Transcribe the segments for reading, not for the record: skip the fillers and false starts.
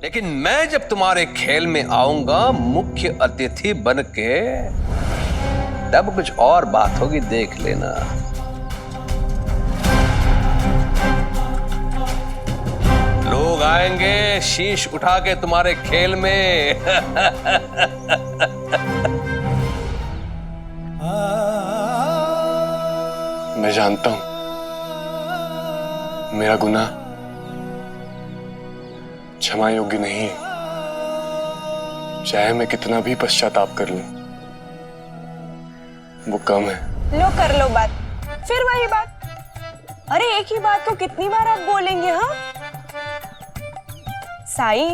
लेकिन मैं जब तुम्हारे खेल में आऊंगा मुख्य अतिथि बन के, तब कुछ और बात होगी, देख लेना। लोग आएंगे शीश उठा के तुम्हारे खेल में। मैं जानता हूं मेरा गुनाह क्षमा योग्य नहीं है। चाहे मैं कितना भी पश्चाताप कर लूं, वो कम है। लो कर लो बात, फिर वही बात। अरे एक ही बात को कितनी बार आप बोलेंगे? हाँ साई,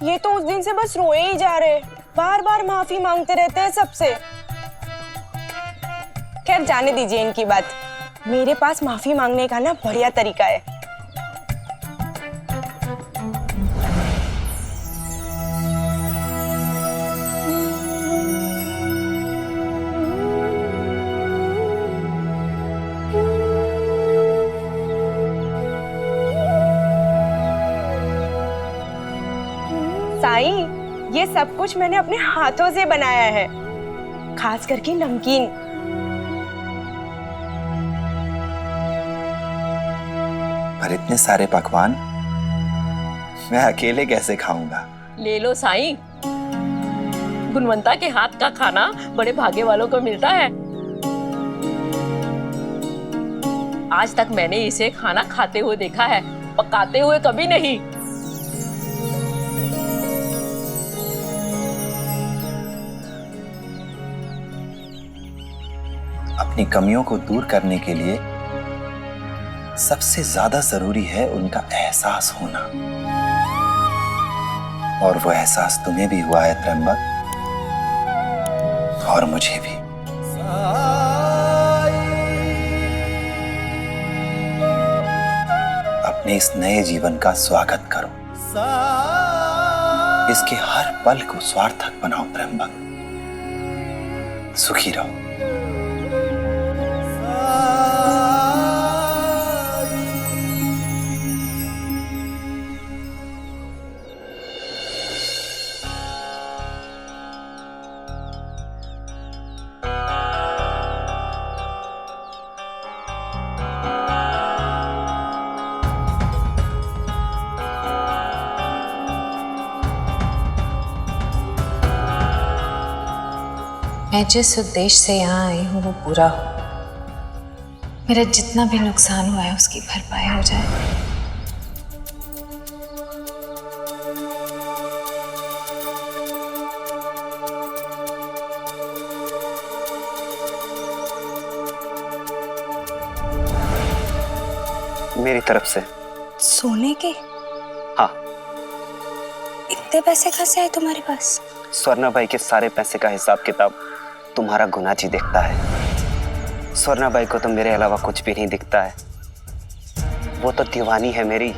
ये तो उस दिन से बस रोए ही जा रहे, बार बार माफी मांगते रहते हैं सबसे। खैर जाने दीजिए इनकी बात, मेरे पास माफी मांगने का ना बढ़िया तरीका है। साई, ये सब कुछ मैंने अपने हाथों से बनाया है, खास करके नमकीन। पर इतने सारे पकवान मैं अकेले कैसे खाऊंगा? ले लो साईं, गुणवंता के हाथ का खाना बड़े भाग्य वालों को मिलता है। आज तक मैंने इसे खाना खाते हुए देखा है, पकाते हुए कभी नहीं। अपनी कमियों को दूर करने के लिए सबसे ज्यादा जरूरी है उनका एहसास होना, और वो एहसास तुम्हें भी हुआ है त्र्यंबक, और मुझे भी। अपने इस नए जीवन का स्वागत करो, इसके हर पल को सार्थक बनाओ त्र्यंबक। सुखी रहो। मैं जिस उद्देश्य से यहाँ आई हूँ वो पूरा हो, मेरा जितना भी नुकसान हुआ है उसकी भरपाई हो जाए। मेरी तरफ से। सोने के? हाँ। इतने पैसे कहाँ से आए तुम्हारे पास? स्वर्णा बाई के सारे पैसे का हिसाब किताब तुम्हारा गुना जी देखता है। स्वर्णा बाई को तो मेरे अलावा कुछ भी नहीं दिखता है। वो तो दीवानी है मेरी,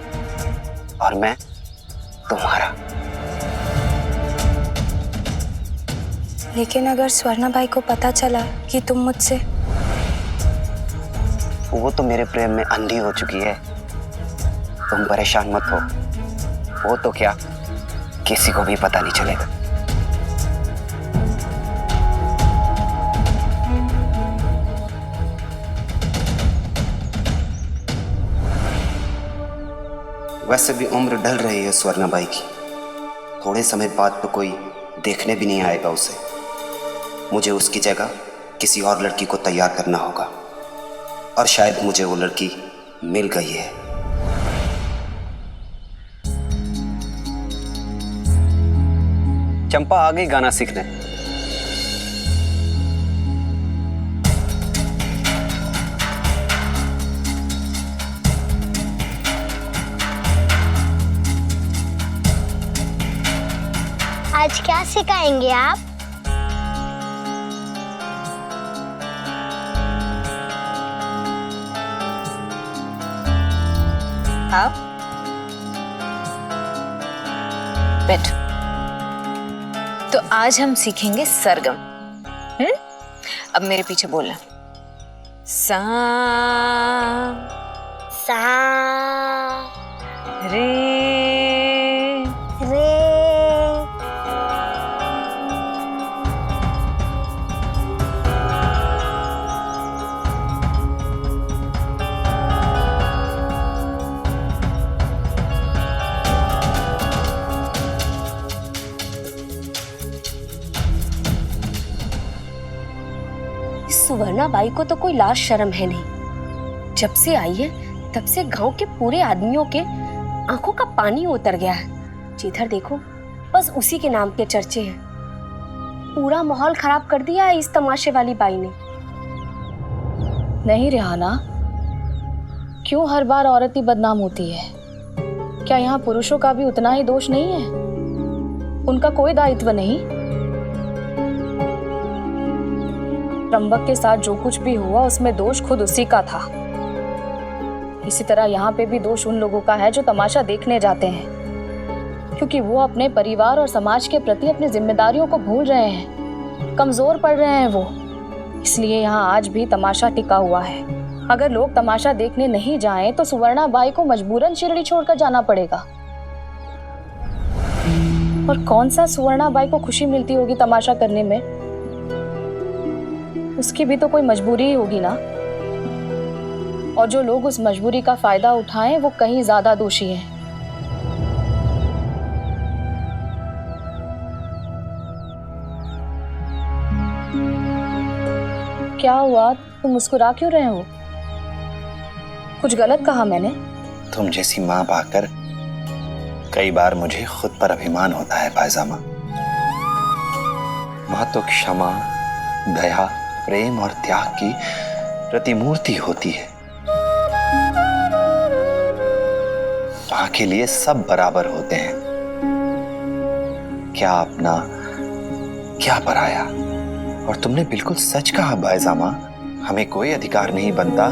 और मैं तुम्हारा। लेकिन अगर स्वर्णा बाई को पता चला कि तुम मुझसे... वो तो मेरे प्रेम में अंधी हो चुकी है। तुम परेशान मत हो, वो तो क्या किसी को भी पता नहीं चलेगा। वैसे भी उम्र ढल रही है स्वर्णा बाई की, थोड़े समय बाद तो कोई देखने भी नहीं आएगा उसे। मुझे उसकी जगह किसी और लड़की को तैयार करना होगा, और शायद मुझे वो लड़की मिल गई है। चंपा आ गई गाना सीखने। आज क्या सिखाएंगे आप? आप बैठो। तो आज हम सीखेंगे सरगम। अब मेरे पीछे बोलना। सा सा रे रे इस सुवर्णा बाई को तो कोई लाज शर्म है नहीं। जब से आई है तब से गांव के पूरे आदमियों के आंखों का पानी उतर गया है। जिधर देखो बस उसी के नाम के चर्चे हैं। पूरा माहौल खराब कर दिया है इस तमाशे वाली बाई ने। नहीं रिहाना, क्यों हर बार औरत ही बदनाम होती है? क्या यहाँ पुरुषों का भी उतना ही दोष नहीं है? उनका कोई दायित्व नहीं? त्र्यंबक के साथ जो कुछ भी हुआ उसमें दोष खुद उसी का था। इसी तरह यहाँ पे भी दोष उन लोगों का है जो तमाशा देखने जाते हैं, क्योंकि वो अपने परिवार और समाज के प्रति अपनी जिम्मेदारियों को भूल रहे हैं, कमजोर पड़ रहे हैं वो। इसलिए यहाँ आज भी तमाशा टिका हुआ है। अगर लोग तमाशा देखने नहीं जाएं तो सुवर्णा बाई को मजबूरन शिरडी छोड़कर जाना पड़ेगा। और कौन सा सुवर्णा बाई को खुशी मिलती होगी तमाशा करने में? उसकी भी तो कोई मजबूरी ही होगी ना। और जो लोग उस मजबूरी का फायदा उठाएं वो कहीं ज्यादा दोषी हैं। क्या हुआ, तुम मुस्कुरा क्यों रहे हो? कुछ गलत कहा मैंने? तुम जैसी माँ पाकर कई बार मुझे खुद पर अभिमान होता है पायजामा। माँ तो क्षमा, दया, प्रेम और त्याग की प्रतिमूर्ति होती है। माँ के लिए सब बराबर होते हैं, क्या अपना क्या पराया। और तुमने बिल्कुल सच कहा पायजामा, हमें कोई अधिकार नहीं बनता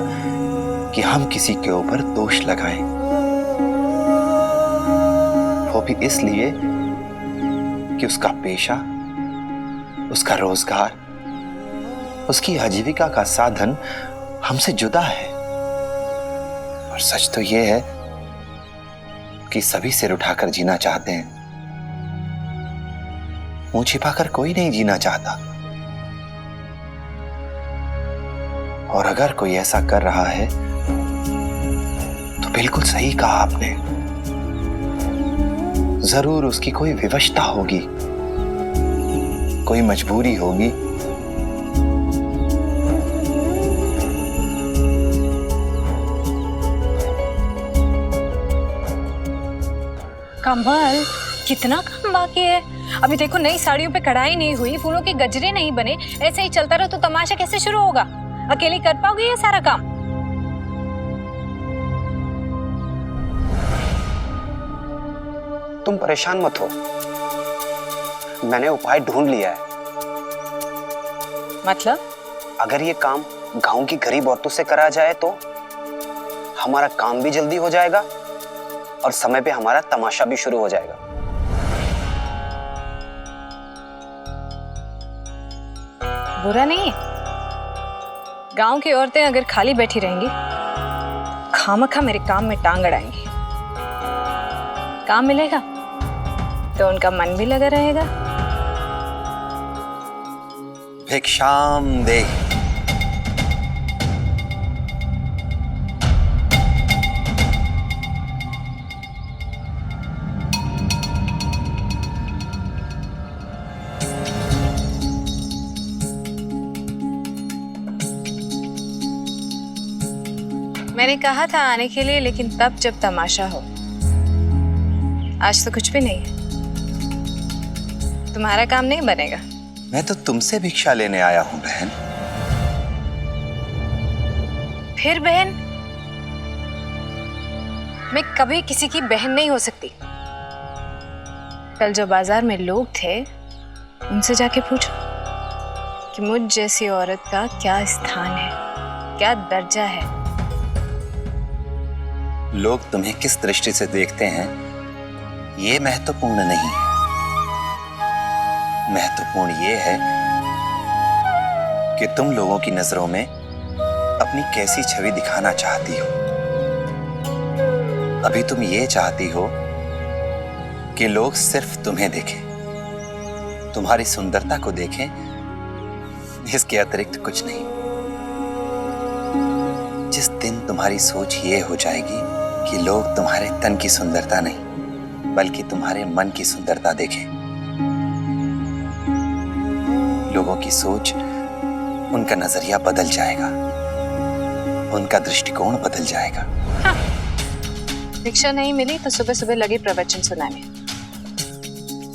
कि हम किसी के ऊपर दोष लगाएं, वो भी इसलिए कि उसका पेशा, उसका रोजगार, उसकी आजीविका का साधन हमसे जुदा है। और सच तो यह है कि सभी सिर उठाकर जीना चाहते हैं, मुंह छिपाकर कोई नहीं जीना चाहता। और अगर कोई ऐसा कर रहा है तो बिल्कुल सही कहा आपने, जरूर उसकी कोई विवशता होगी, कोई मजबूरी होगी। कमल, कितना काम बाकी है? अभी देखो नई साड़ियों पे कढ़ाई नहीं हुई, फूलों के गजरे नहीं बने। ऐसे ही चलता रहा तो तमाशा कैसे शुरू होगा? अकेली कर पाओगे ये सारा काम? तुम परेशान मत हो, मैंने उपाय ढूंढ लिया है। मतलब? अगर ये काम गांव की गरीब औरतों से करा जाए तो हमारा काम भी जल्दी हो जाएगा और समय पे हमारा तमाशा भी शुरू हो जाएगा। बुरा नहीं है। गांव की औरतें अगर खाली बैठी रहेंगी, खामखा मेरे काम में टांग अड़ाएंगी। काम मिलेगा तो उनका मन भी लगा रहेगा। भिक्षाम दे। मैंने कहा था आने के लिए, लेकिन तब जब तमाशा हो। आज तो कुछ भी नहीं है, तुम्हारा काम नहीं बनेगा। मैं तो तुमसे भिक्षा लेने आया हूं बहन। फिर बहन? मैं कभी किसी की बहन नहीं हो सकती। कल जो बाजार में लोग थे उनसे जाके पूछो कि मुझ जैसी औरत का क्या स्थान है, क्या दर्जा है। लोग तुम्हें किस दृष्टि से देखते हैं ये महत्वपूर्ण नहीं है। महत्वपूर्ण ये है कि तुम लोगों की नजरों में अपनी कैसी छवि दिखाना चाहती हो। अभी तुम ये चाहती हो कि लोग सिर्फ तुम्हें देखें, तुम्हारी सुंदरता को देखें, इसके अतिरिक्त कुछ नहीं। जिस दिन तुम्हारी सोच ये हो जाएगी कि लोग तुम्हारे तन की सुंदरता नहीं बल्कि तुम्हारे मन की सुंदरता देखें, लोगों की सोच उनका नजरिया बदल जाएगा, उनका दृष्टिकोण बदल जाएगा। हाँ। भिक्षा नहीं मिली तो सुबह सुबह लगे प्रवचन सुनाने,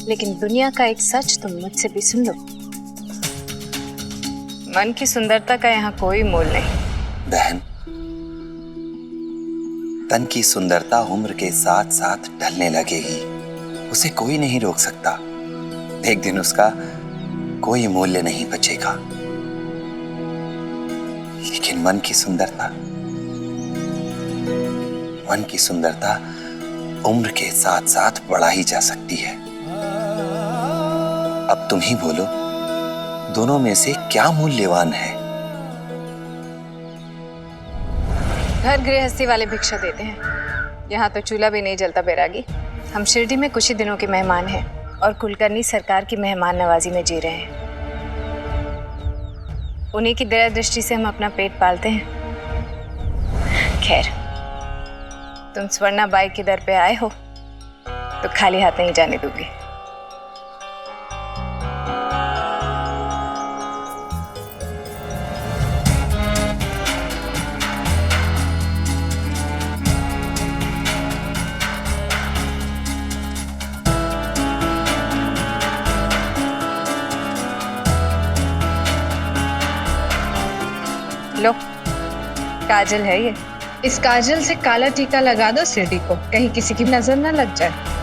लेकिन दुनिया का एक सच तुम मुझसे भी सुन लो, मन की सुंदरता का यहाँ कोई मोल नहीं। बहन, तन की सुंदरता उम्र के साथ साथ ढलने लगेगी, उसे कोई नहीं रोक सकता। एक दिन उसका कोई मूल्य नहीं बचेगा, लेकिन मन की सुंदरता उम्र के साथ साथ बढ़ाई जा सकती है। अब तुम ही बोलो, दोनों में से क्या मूल्यवान है? घर गृहस्थी वाले भिक्षा देते हैं, यहाँ तो चूल्हा भी नहीं जलता बैरागी। हम शिरडी में कुछ ही दिनों के मेहमान हैं और कुलकर्णी सरकार की मेहमान नवाजी में जी रहे हैं। उन्हीं की दया दृष्टि से हम अपना पेट पालते हैं। खैर, तुम स्वर्णा बाई के दर पे आए हो तो खाली हाथ नहीं जाने दूंगी। लो, काजल है ये। इस काजल से काला टीका लगा दो सीढ़ी को, कहीं किसी की नजर ना लग जाए।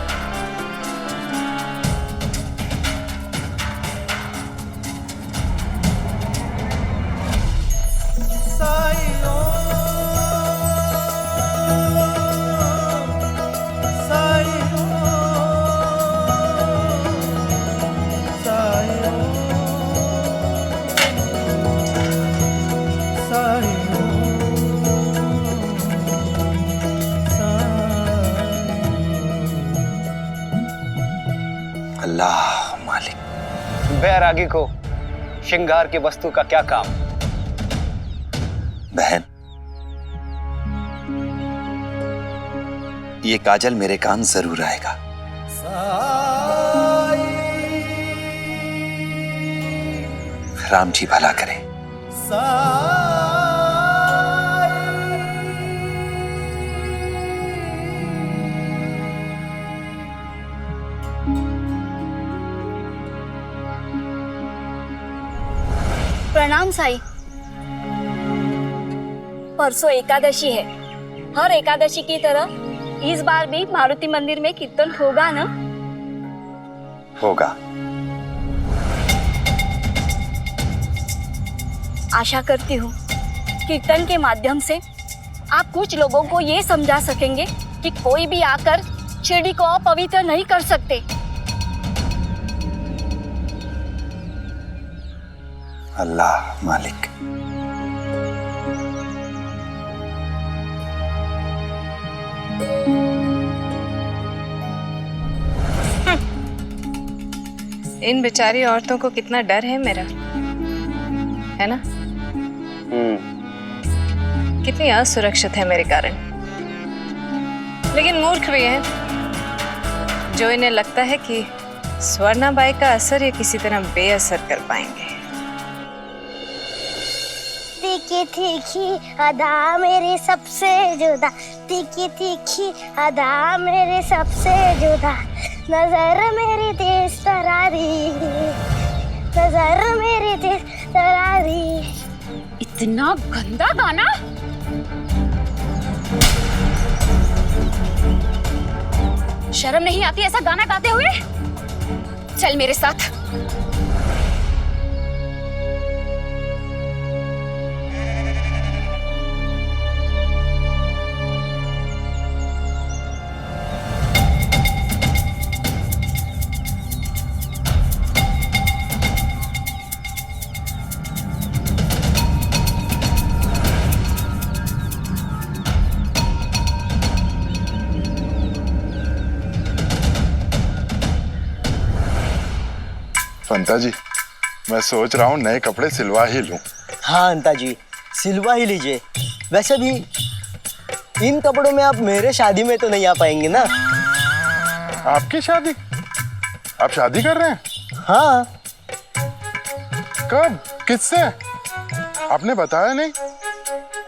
अल्लाह मालिक। बैरागी को श्रृंगार की वस्तु का क्या काम? बहन, ये काजल मेरे काम जरूर आएगा। राम जी भला करे। प्रणाम साई। परसों एकादशी है, हर एकादशी की तरह इस बार भी मारुति मंदिर में कीर्तन होगा ना? होगा। आशा करती हूँ कीर्तन के माध्यम से आप कुछ लोगों को ये समझा सकेंगे कि कोई भी आकर शिरडी को अपवित्र नहीं कर सकते। अल्लाह मालिक। इन बेचारी औरतों को कितना डर है मेरा, है ना? कितनी असुरक्षित है मेरे कारण। लेकिन मूर्ख भी है जो इन्हें लगता है कि स्वर्णा बाई का असर ये किसी तरह बेअसर कर पाएंगे। तीखी तीखी अदा मेरी सबसे जुदा, तीखी तीखी अदा मेरी सबसे जुदा, नजर मेरी तेज तरारी, नजर मेरी तेज तरारी। इतना गंदा गाना! शर्म नहीं आती ऐसा गाना गाते हुए? चल मेरे साथ। फंता जी, मैं सोच रहा हूँ नए कपड़े सिलवा ही लूं। हाँ अंता जी, सिलवा ही लीजिए। वैसे भी इन कपड़ों में आप मेरे शादी में तो नहीं आ पाएंगे ना? आपकी शादी? आप शादी कर रहे हैं? हाँ। कब? किससे? आपने बताया नहीं?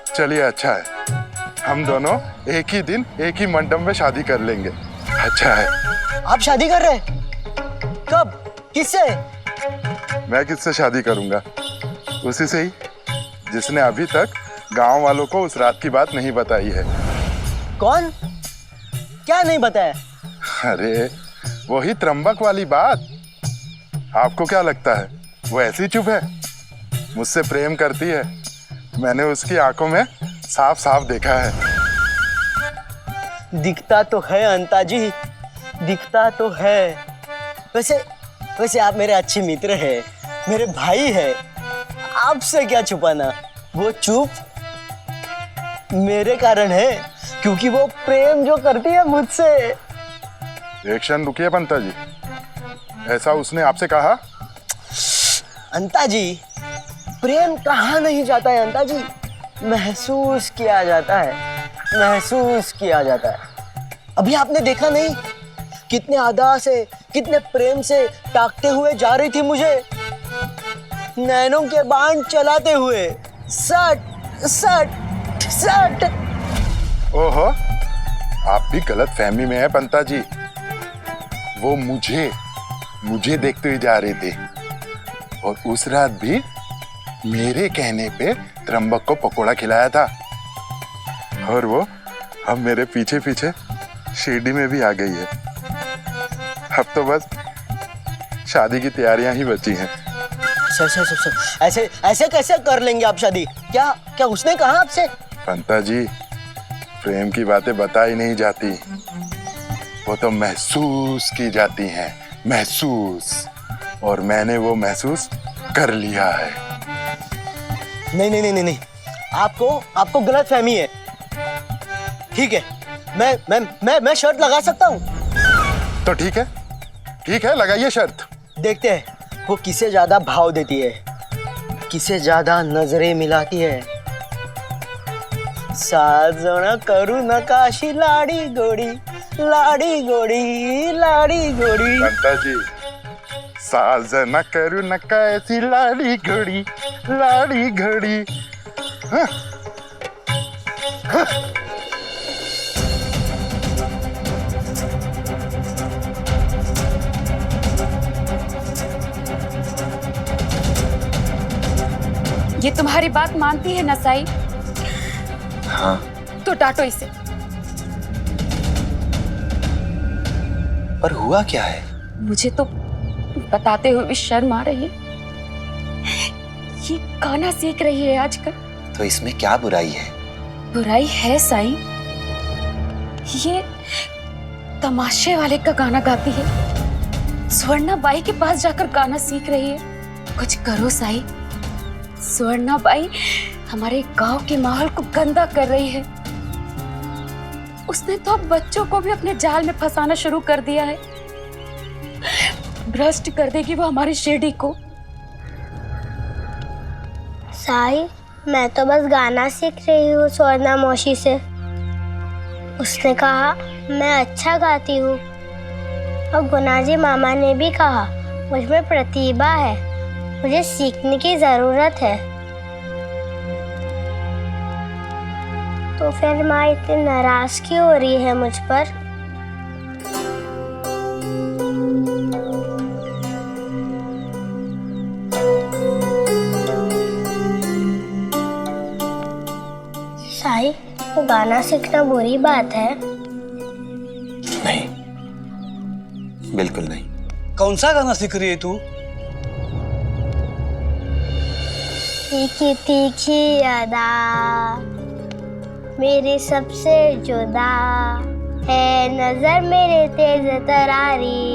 चलिए अच्छा है, हम दोनों एक ही दिन एक ही मंडप में शादी कर लेंगे। अच्छा है। आप शादी कर रहे? कब? किससे? मैं किससे शादी करूंगा? उसी से ही जिसने अभी तक गांव वालों को उस रात की बात नहीं बताई है। कौन? क्या नहीं बताया? अरे वही त्र्यंबक वाली बात। आपको क्या लगता है वो ऐसी चुप है? मुझसे प्रेम करती है। मैंने उसकी आंखों में साफ साफ देखा है। दिखता तो है अंता जी, दिखता तो है। वैसे आप मेरे अच्छे मित्र हैं, मेरे भाई हैं। आपसे क्या छुपाना? वो चुप मेरे कारण है, क्योंकि वो प्रेम जो करती है मुझसे। एक क्षण रुकिए पंता जी, ऐसा उसने आपसे कहा? अंता जी, प्रेम कहाँ नहीं जाता है अंता जी, महसूस किया जाता है, महसूस किया जाता है। अभी आपने देखा नहीं कितने अदा से, कितने प्रेम से ताकते हुए जा रही थी मुझे, नैनों के बाण चलाते हुए। सट सट सट। ओहो, आप भी गलत फहमी में है पंता जी। वो मुझे देखते हुए जा रहे थे, और उस रात भी मेरे कहने पे त्र्यंबक को पकोड़ा खिलाया था। और वो अब मेरे पीछे पीछे शिरडी में भी आ गई है। अब तो बस शादी की तैयारियां ही बची हैं। सर, ऐसे कैसे कर लेंगे आप शादी? क्या उसने कहा आपसे? पंता जी, प्रेम की बातें बताई नहीं जाती, वो तो महसूस की जाती हैं, महसूस। और मैंने वो महसूस कर लिया है। नहीं, आपको गलत फहमी है। ठीक है, मैं शर्त लगा सकता हूँ। तो ठीक है, लगाइए शर्त। देखते हैं वो किसे ज्यादा भाव देती है, किसे ज्यादा नजरें मिलाती है। साजना करू नकाशी लाड़ी गोड़ी, लाड़ी गोड़ी, लाड़ी गोड़ी। पंता जी, साजना करू नकाशी लाड़ी घड़ी, लाड़ी घड़ी। हाँ? हाँ? ये तुम्हारी बात मानती है ना साई? हाँ। तो डांटो इसे। पर हुआ क्या है? मुझे तो बताते हुए भी शर्म आ रही है। ये गाना सीख रही है आजकल। तो इसमें क्या बुराई है? बुराई है साई, ये तमाशे वाले का गाना गाती है, स्वर्णा बाई के पास जाकर गाना सीख रही है। कुछ करो साई, स्वर्णा बाई हमारे गांव के माहौल को गंदा कर रही है। उसने तो अब बच्चों को भी अपने जाल में फंसाना शुरू कर दिया है। भ्रष्ट कर देगी वो हमारी शिरडी को। साई, मैं तो बस गाना सीख रही हूँ स्वर्णा मौसी से। उसने कहा मैं अच्छा गाती हूँ, और गुनाजी मामा ने भी कहा मुझमें प्रतिभा है, मुझे सीखने की जरूरत है। तो फिर माँ इतनी नाराज क्यों हो रही है मुझ पर? साई, वो गाना सीखना बुरी बात है? नहीं, बिल्कुल नहीं। कौन सा गाना सीख रही है तू? तीखी तीखी अदा मेरी सबसे जुदा है, नजर मेरे तेज तरारी,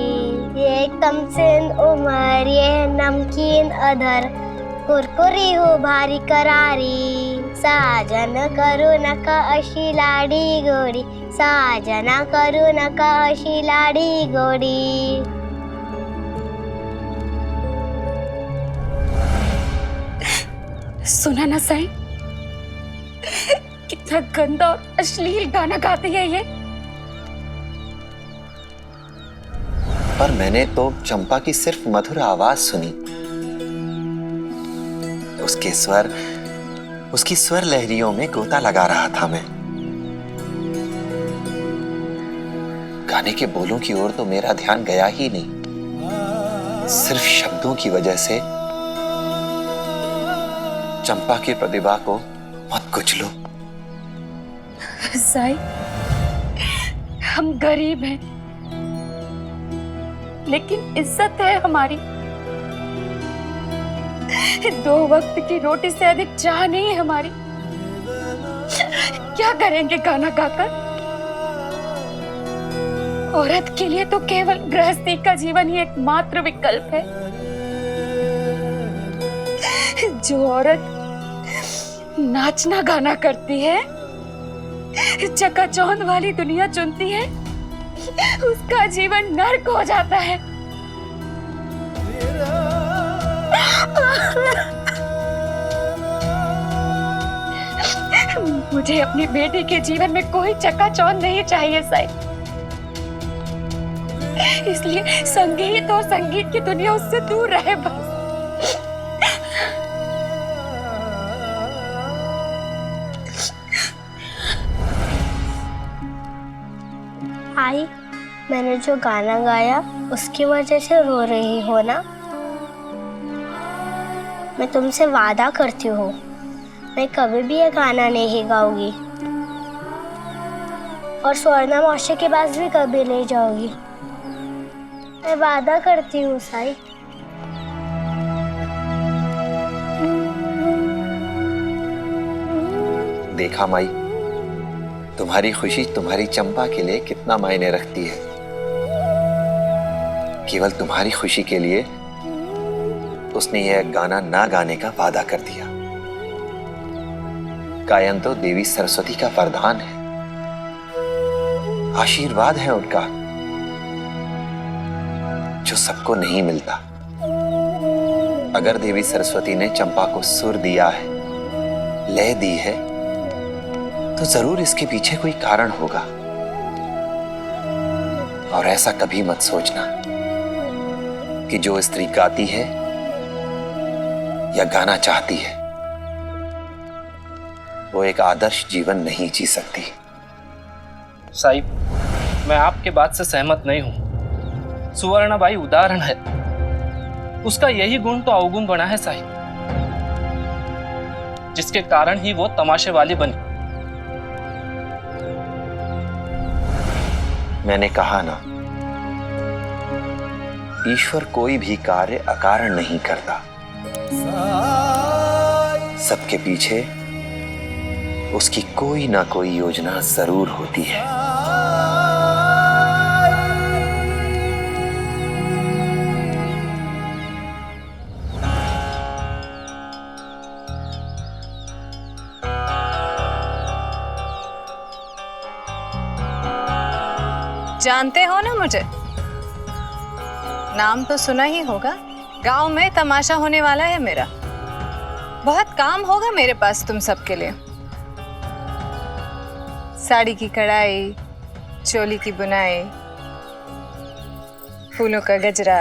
ये कमसिन उम्र, ये नमकीन अधर, कुरकुरी हो भारी करारी, साजन करू नका अशी लाडी गोडी, साजना करू नका अशी लाडी गोडी। सुना ना साई, कितना गंदा और अश्लील गाना गाती है ये। पर मैंने तो चंपा की सिर्फ मधुर आवाज सुनी, उसके स्वर उसकी स्वर लहरियों में गोता लगा रहा था मैं। गाने के बोलों की ओर तो मेरा ध्यान गया ही नहीं। सिर्फ शब्दों की वजह से चंपा की प्रतिभा को मत कुचलो। साई, हम गरीब हैं, लेकिन इज्जत है हमारी। 2 वक्त की रोटी से अधिक चाह नहीं है हमारी। क्या करेंगे गाना गाकर? औरत के लिए तो केवल गृहस्थी का जीवन ही एकमात्र विकल्प है। जो औरत नाचना गाना करती है, चकाचौंध वाली दुनिया चुनती है, उसका जीवन नर्क हो जाता है। मुझे अपनी बेटी के जीवन में कोई चकाचौंध नहीं चाहिए साई। इसलिए संगीत और संगीत की दुनिया उससे दूर रहे बस। आई, मैंने जो गाना गाया उसकी वजह से रो रही हो ना? मैं तुमसे वादा करती हूँ, मैं कभी भी ये गाना नहीं गाऊंगी और स्वर्णा मौसी के पास भी कभी नहीं जाऊंगी। मैं वादा करती हूँ साई। देखा माई, तुम्हारी खुशी तुम्हारी चंपा के लिए कितना मायने रखती है। केवल तुम्हारी खुशी के लिए उसने यह गाना ना गाने का वादा कर दिया। गायन तो देवी सरस्वती का वरदान है, आशीर्वाद है उनका, जो सबको नहीं मिलता। अगर देवी सरस्वती ने चंपा को सुर दिया है, लय दी है, तो जरूर इसके पीछे कोई कारण होगा। और ऐसा कभी मत सोचना कि जो स्त्री गाती है या गाना चाहती है वो एक आदर्श जीवन नहीं जी सकती। साहिब, मैं आपके बात से सहमत नहीं हूं। सुवर्णाबाई उदाहरण है, उसका यही गुण तो अवगुण बना है साहिब, जिसके कारण ही वो तमाशे वाली बनी। मैंने कहा ना, ईश्वर कोई भी कार्य अकारण नहीं करता। सबके पीछे उसकी कोई ना कोई योजना जरूर होती है। जानते हो ना मुझे? नाम तो सुना ही होगा। गांव में तमाशा होने वाला है मेरा। बहुत काम होगा मेरे पास तुम सबके लिए। साड़ी की कढ़ाई, चोली की बुनाई, फूलों का गजरा।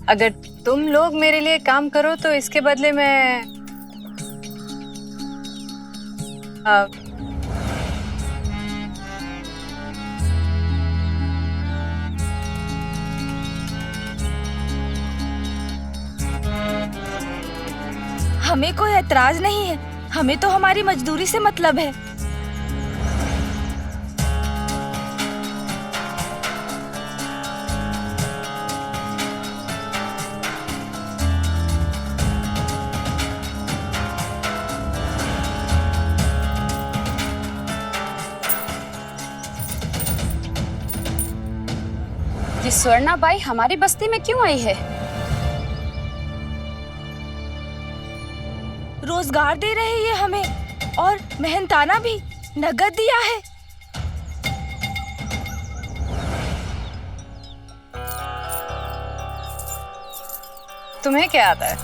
अगर तुम लोग मेरे लिए काम करो तो इसके बदले में हमें कोई ऐतराज नहीं है, हमें तो हमारी मजदूरी से मतलब है। ये स्वर्णाबाई हमारी बस्ती में क्यों आई है? रोजगार दे रही है हमें और मेहनताना भी नगद दिया है। तुम्हें क्या आता है?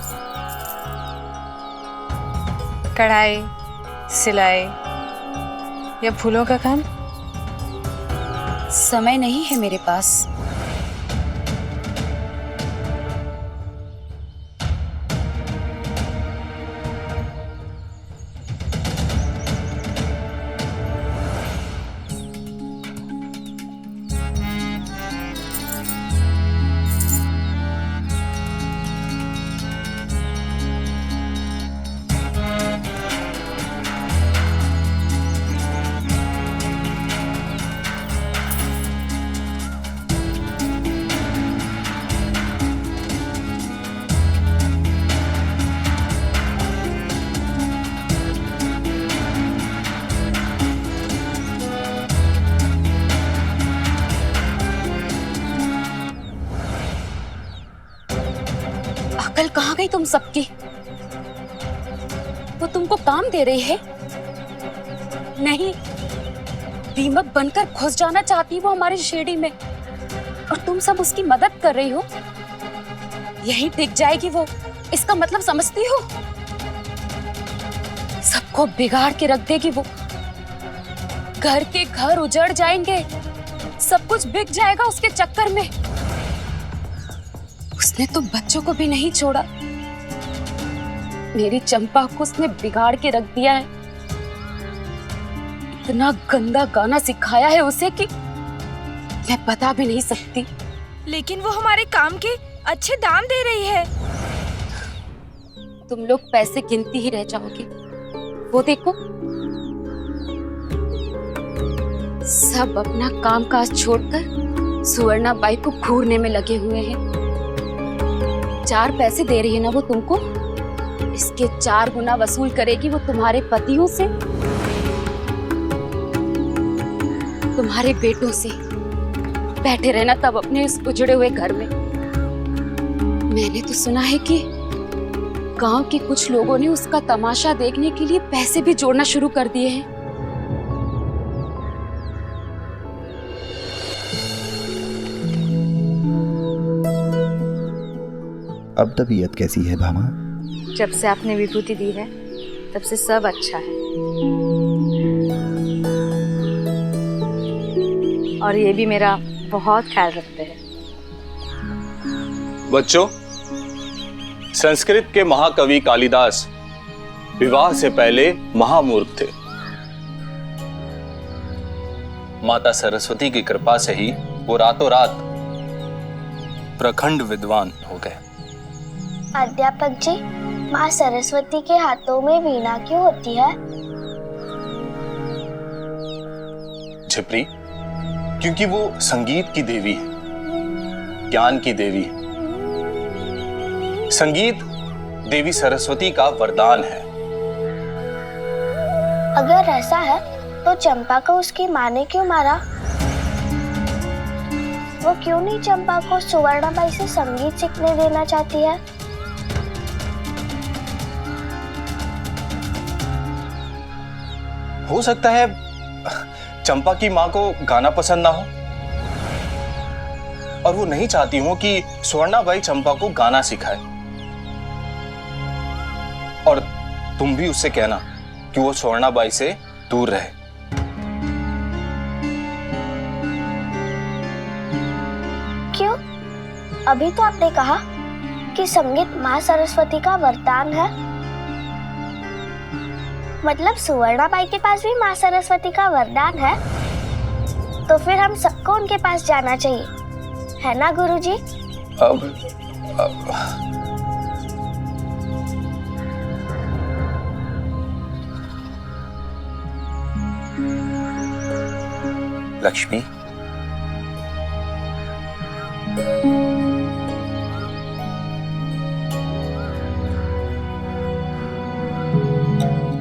कढ़ाई, सिलाई या फूलों का काम? समय नहीं है मेरे पास। अकल कहाँ गई तुम सबकी? वो तुमको काम दे रही है? नहीं, दीमक बनकर घुस जाना चाहती वो हमारी शेडी में, और तुम सब उसकी मदद कर रही हो। यही टिक जाएगी वो, इसका मतलब समझती हो? सबको बिगाड़ के रख देगी वो। घर के घर उजड़ जाएंगे, सब कुछ बिक जाएगा उसके चक्कर में। उसने तो बच्चों को भी नहीं छोड़ा। मेरी चंपा को उसने बिगाड़ के रख दिया है। इतना गंदा गाना सिखाया है उसे कि मैं बता भी नहीं सकती। लेकिन वो हमारे काम के अच्छे दाम दे रही है। तुम लोग पैसे गिनती ही रह जाओगे। वो देखो, सब अपना कामकाज छोड़कर सुवर्णा बाई को घूरने में लगे हुए हैं। 4 पैसे दे रही है ना वो तुमको, इसके 4 गुना वसूल करेगी वो तुम्हारे पतियों से, तुम्हारे बेटों से। बैठे रहना तब अपने इस उजड़े हुए घर में। मैंने तो सुना है कि गांव के कुछ लोगों ने उसका तमाशा देखने के लिए पैसे भी जोड़ना शुरू कर दिए हैं। अब तबीयत कैसी है भामा? जब से आपने विभूति दी है तब से सब अच्छा है, और ये भी मेरा बहुत ख्याल रखते हैं। बच्चों, संस्कृत के महाकवि कालिदास विवाह से पहले महामूर्ख थे। माता सरस्वती की कृपा से ही वो रातों रात प्रखंड विद्वान हो गए। अध्यापक जी, माँ सरस्वती के हाथों में वीणा क्यों होती है? झिपरी, क्योंकि वो संगीत की देवी है, ज्ञान की देवी है। संगीत देवी सरस्वती का वरदान है। अगर ऐसा है तो चंपा को उसकी माँ ने क्यों मारा? वो क्यों नहीं चंपा को सुवर्णाबाई से संगीत सीखने देना चाहती है? हो सकता है चंपा की माँ को गाना पसंद ना हो, और वो नहीं चाहती हो कि सुवर्णाबाई चंपा को गाना सिखाए। और तुम भी उससे कहना कि वो सुवर्णाबाई से दूर रहे। क्यों? अभी तो आपने कहा कि संगीत माँ सरस्वती का वरदान है। मतलब सुवर्णाबाई के पास भी माँ सरस्वती का वरदान है, तो फिर हम सबको उनके पास जाना चाहिए, है ना गुरुजी? लक्ष्मी,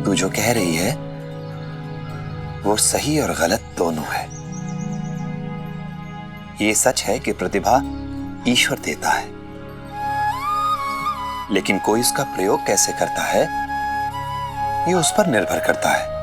तू जो कह रही है वो सही और गलत दोनों है। ये सच है कि प्रतिभा ईश्वर देता है, लेकिन कोई उसका प्रयोग कैसे करता है ये उस पर निर्भर करता है।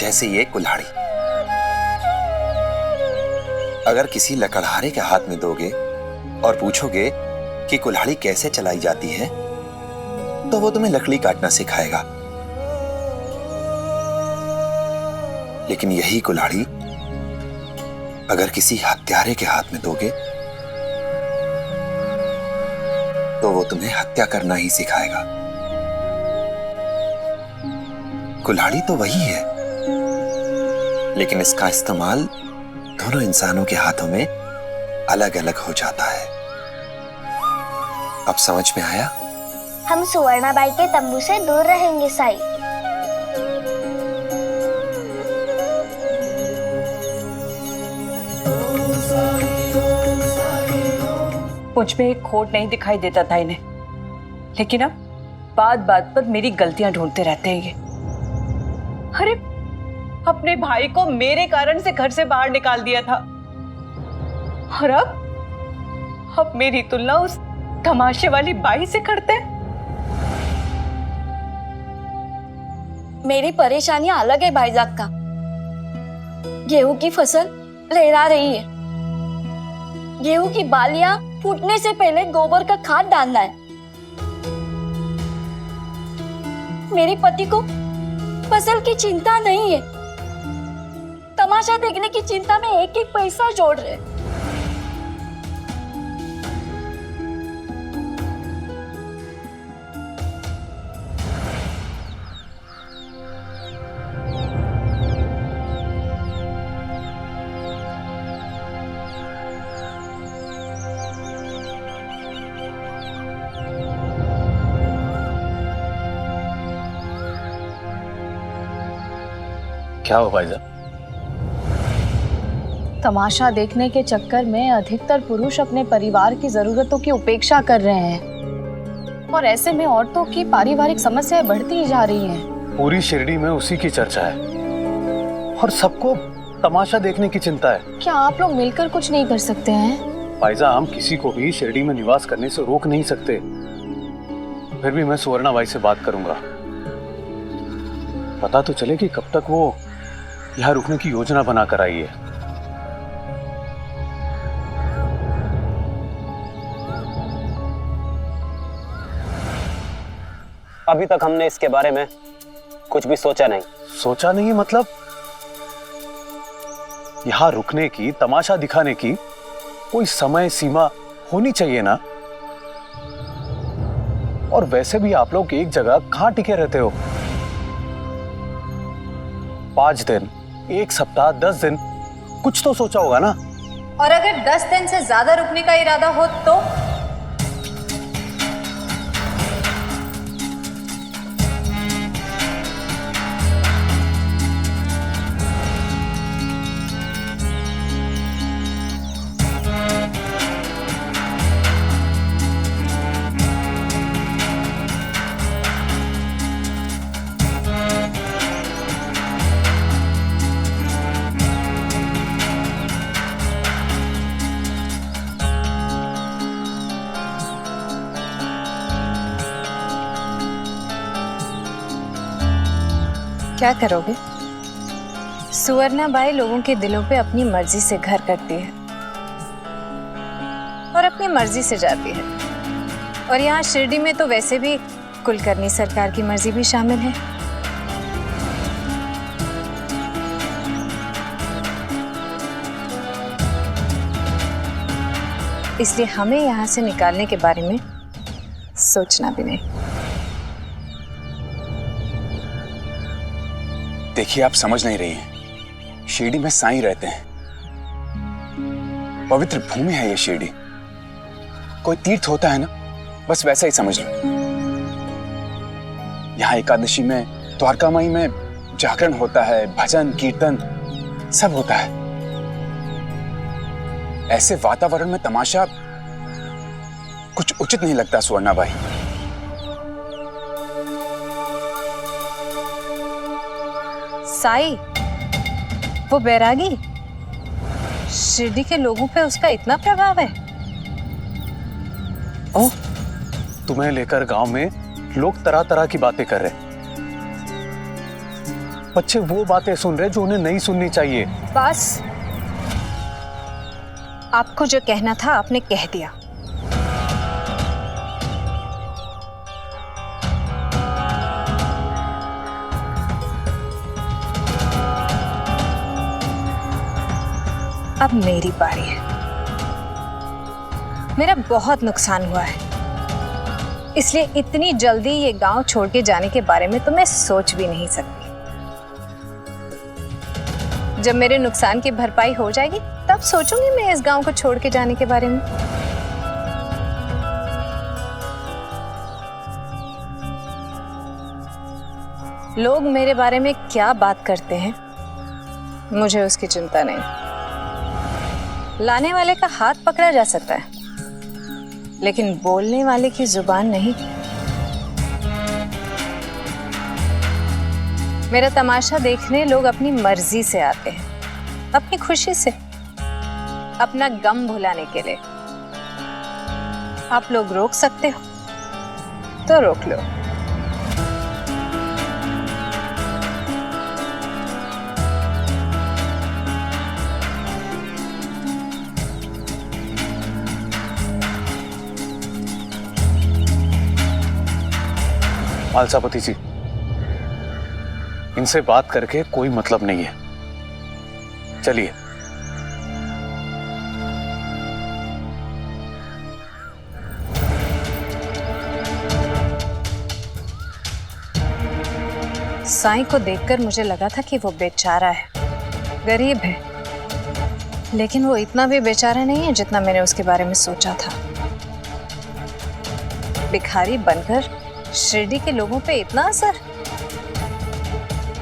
जैसे ये कुल्हाड़ी अगर किसी लकड़हारे के हाथ में दोगे और पूछोगे कि कुल्हाड़ी कैसे चलाई जाती है, तो वो तुम्हें लकड़ी काटना सिखाएगा। लेकिन यही कुल्हाड़ी अगर किसी हत्यारे के हाथ में दोगे तो वो तुम्हें हत्या करना ही सिखाएगा। कुल्हाड़ी तो वही है, लेकिन इसका इस्तेमाल दोनों इंसानों के हाथों में अलग अलग हो जाता है। अब समझ में आया? हम सुवर्णाबाई के तंबू से दूर रहेंगे साई। मुझ में एक खोट नहीं दिखाई देता था इन्हें। लेकिन अब बात बात पर मेरी गलतियां ढूंढते रहते हैं ये। अरे अपने भाई को मेरे कारण से घर से बाहर निकाल दिया था, और अब मेरी तुलना उस तमाशे वाली बाई से करते हैं। मेरी परेशानियां अलग है भाईजान का। गेहूं की फसल लहरा रही है, गेहूं की बालियां फूटने से पहले गोबर का खाद डालना है। मेरे पति को फसल की चिंता नहीं है, तमाशा देखने की चिंता में एक एक पैसा जोड़ रहे। क्या हो भाईजान? तमाशा देखने के चक्कर में अधिकतर पुरुष अपने परिवार की जरूरतों की उपेक्षा कर रहे हैं, और ऐसे में औरतों की पारिवारिक समस्याएं बढ़ती ही जा रही हैं। पूरी शिरडी में उसी की चर्चा है और सबको तमाशा देखने की चिंता है। क्या आप लोग मिलकर कुछ नहीं कर सकते हैं? फायजा, हम किसी को भी शिरडी में निवास करने से रोक नहीं सकते। फिर भी मैं सुवर्णा बाई से बात करूंगा, पता तो चले कि कब तक वो यहाँ रुकने की योजना बनाकर आई है। अभी तक हमने इसके बारे में कुछ भी सोचा नहीं। सोचा नहीं मतलब? यहाँ रुकने की, तमाशा दिखाने की कोई समय सीमा होनी चाहिए ना। और वैसे भी आप लोग एक जगह कहाँ टिके रहते हो? 5 दिन, 1 सप्ताह, 10 दिन, कुछ तो सोचा होगा ना। और अगर 10 दिन से ज्यादा रुकने का इरादा हो तो? क्या करोगे? सुवर्णा बाई लोगों के दिलों पे अपनी मर्जी से घर करती है और अपनी मर्जी से जाती है, और यहाँ शिरडी में तो वैसे भी कुलकर्णी सरकार की मर्जी भी शामिल है। इसलिए हमें यहाँ से निकालने के बारे में सोचना भी नहीं। देखिए, आप समझ नहीं रही हैं। शिरडी में साईं रहते हैं, पवित्र भूमि है ये शिरडी। कोई तीर्थ होता है ना, बस वैसा ही समझ लो। यहाँ एकादशी में, द्वारकामाई में जागरण होता है, भजन कीर्तन सब होता है। ऐसे वातावरण में तमाशा कुछ उचित नहीं लगता सुवर्णा बाई। साई, वो बैरागी, शिरडी के लोगों पे उसका इतना प्रभाव है? ओह, तुम्हें लेकर गांव में लोग तरह तरह की बातें कर रहे हैं। बच्चे वो बातें सुन रहे जो उन्हें नहीं सुननी चाहिए। बस, आपको जो कहना था आपने कह दिया। अब मेरी बारी है। मेरा बहुत नुकसान हुआ है, इसलिए इतनी जल्दी ये गांव छोड़ के जाने के बारे में तो मैं सोच भी नहीं सकती। जब मेरे नुकसान की भरपाई हो जाएगी तब सोचूंगी मैं इस गांव को छोड़ के जाने के बारे में। लोग मेरे बारे में क्या बात करते हैं मुझे उसकी चिंता नहीं। लाने वाले का हाथ पकड़ा जा सकता है, लेकिन बोलने वाले की जुबान नहीं। मेरा तमाशा देखने लोग अपनी मर्जी से आते हैं, अपनी खुशी से, अपना गम भुलाने के लिए। आप लोग रोक सकते हो तो रोक लो। मालसापति जी, इनसे बात करके कोई मतलब नहीं है, चलिए। साईं को देखकर मुझे लगा था कि वो बेचारा है, गरीब है, लेकिन वो इतना भी बेचारा नहीं है जितना मैंने उसके बारे में सोचा था। भिखारी बनकर शिरडी के लोगों पे इतना असर,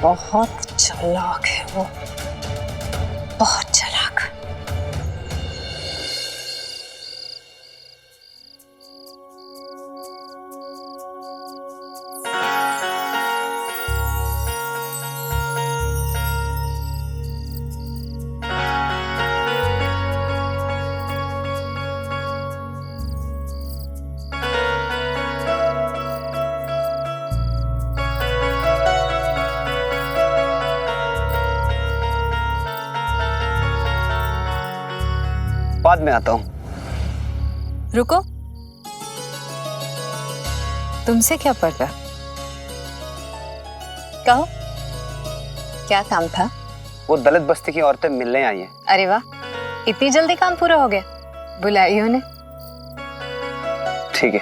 बहुत चालाक है वो, बहुत चालाक। बाद में आता हूं। रुको, तुमसे क्या पड़ता? कहो, क्या काम था? वो दलित बस्ती की औरतें मिलने आई हैं। अरे वाह, इतनी जल्दी काम पूरा हो गया? बुलाई उन्हें। ठीक है।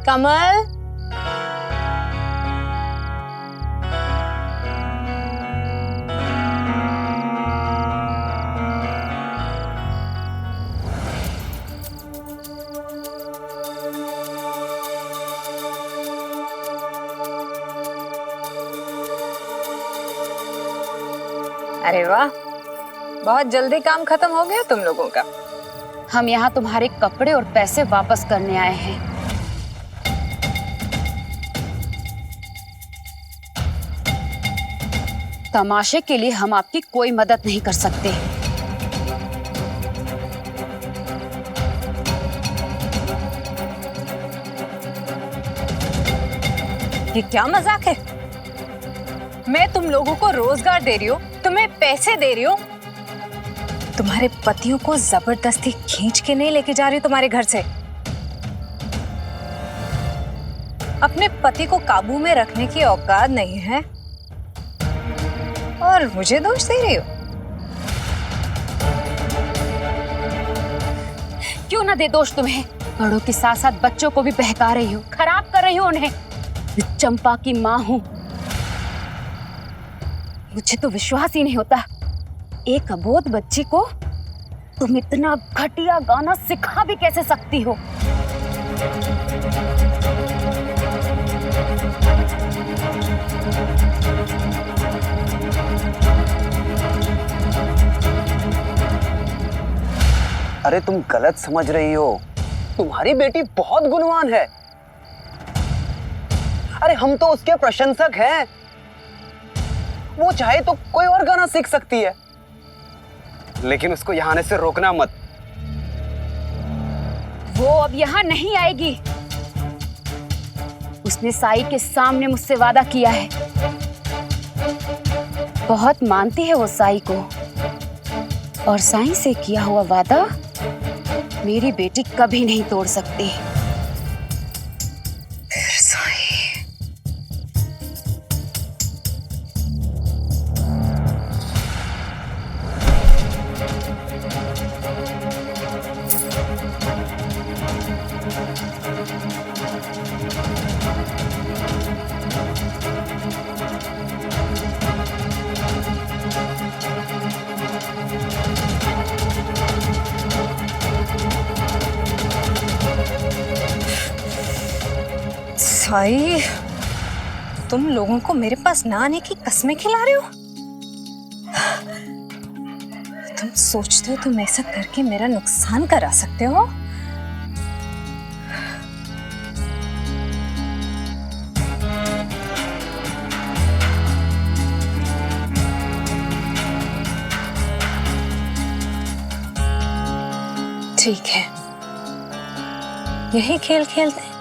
कमल, अरे वाह, बहुत जल्दी काम खत्म हो गया तुम लोगों का। हम यहाँ तुम्हारे कपड़े और पैसे वापस करने आए हैं। तमाशे के लिए हम आपकी कोई मदद नहीं कर सकते। ये क्या मजाक है? मैं तुम लोगों को रोजगार दे रही हूँ, तुम्हें पैसे दे रही हूँ, तुम्हारे पतियों को जबरदस्ती खींच के नहीं लेके जा रही तुम्हारे घर से। अपने पति को काबू में रखने की औकात नहीं है और मुझे दोष दे रही हो। क्यों ना दे दोष तुम्हें? बड़ों के साथ साथ बच्चों को भी बहका रही हो, खराब कर रही हो उन्हें। चंपा की माँ हूं, मुझे तो विश्वास ही नहीं होता, एक अबोध बच्ची को तुम इतना घटिया गाना सिखा भी कैसे सकती हो? अरे तुम गलत समझ रही हो, तुम्हारी बेटी बहुत गुणवान है। अरे हम तो उसके प्रशंसक हैं, वो चाहे तो कोई और गाना सीख सकती है, लेकिन उसको यहाँ आने से रोकना मत। वो अब यहाँ नहीं आएगी। उसने साई के सामने मुझसे वादा किया है। बहुत मानती है वो साई को, और साई से किया हुआ वादा मेरी बेटी कभी नहीं तोड़ सकती। साई, तुम लोगों को मेरे पास ना आने की कसमें खिला रहे हो? तुम सोचते हो तुम ऐसा करके मेरा नुकसान करा सकते हो? ठीक है, यही खेल खेलते हैं,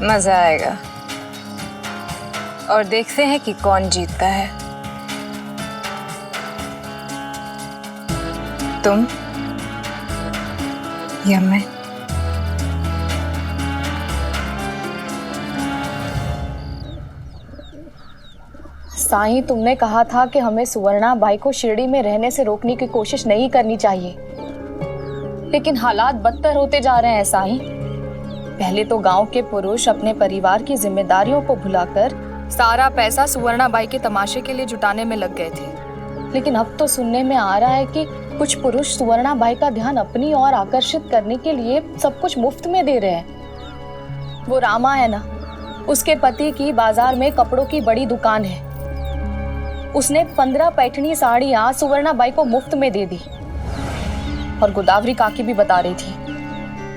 मजा आएगा। और देखते हैं कि कौन जीतता है, तुम या मैं। साईं, तुमने कहा था कि हमें सुवर्णा बाई को शिरडी में रहने से रोकने की कोशिश नहीं करनी चाहिए, लेकिन हालात बदतर होते जा रहे हैं साईं। पहले तो गांव के पुरुष अपने परिवार की जिम्मेदारियों को भुलाकर सारा पैसा सुवर्णा बाई के तमाशे के लिए जुटाने में लग गए थे, लेकिन अब तो सुनने में आ रहा है कि कुछ पुरुष सुवर्णा बाई का ध्यान अपनी ओर आकर्षित करने के लिए सब कुछ मुफ्त में दे रहे हैं। वो रामा है ना, उसके पति की बाजार में कपड़ों की बड़ी दुकान है। उसने 15 पैठनी साड़ियां सुवर्णा बाई को मुफ्त में दे दी। और गोदावरी काकी भी बता रही थी,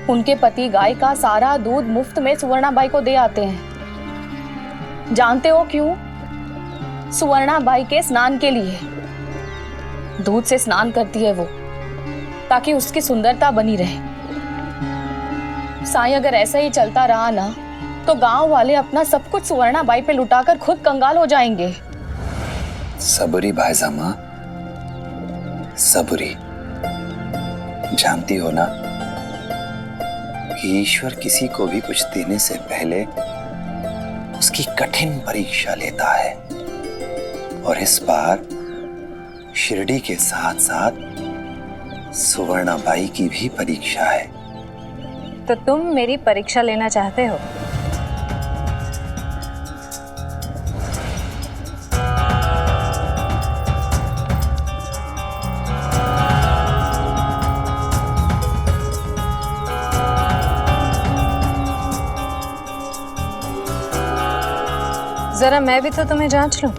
उनके पति गाय का सारा दूध मुफ्त में सुवर्णा बाई को दे आते हैं। जानते हो क्यों? सुवर्णा बाई के स्नान के लिए। दूध से स्नान करती है वो, ताकि उसकी सुंदरता बनी रहे। साईं, अगर ऐसा ही चलता रहा ना, तो गांव वाले अपना सब कुछ सुवर्णा बाई पे लुटाकर खुद कंगाल हो जाएंगे। सबुरी भाईजामा, सबुरी। जानती हो ना कि ईश्वर किसी को भी कुछ देने से पहले उसकी कठिन परीक्षा लेता है, और इस बार शिरडी के साथ साथ सुवर्णा बाई की भी परीक्षा है। तो तुम मेरी परीक्षा लेना चाहते हो? जरा मैं भी तो तुम्हें जांच लूं।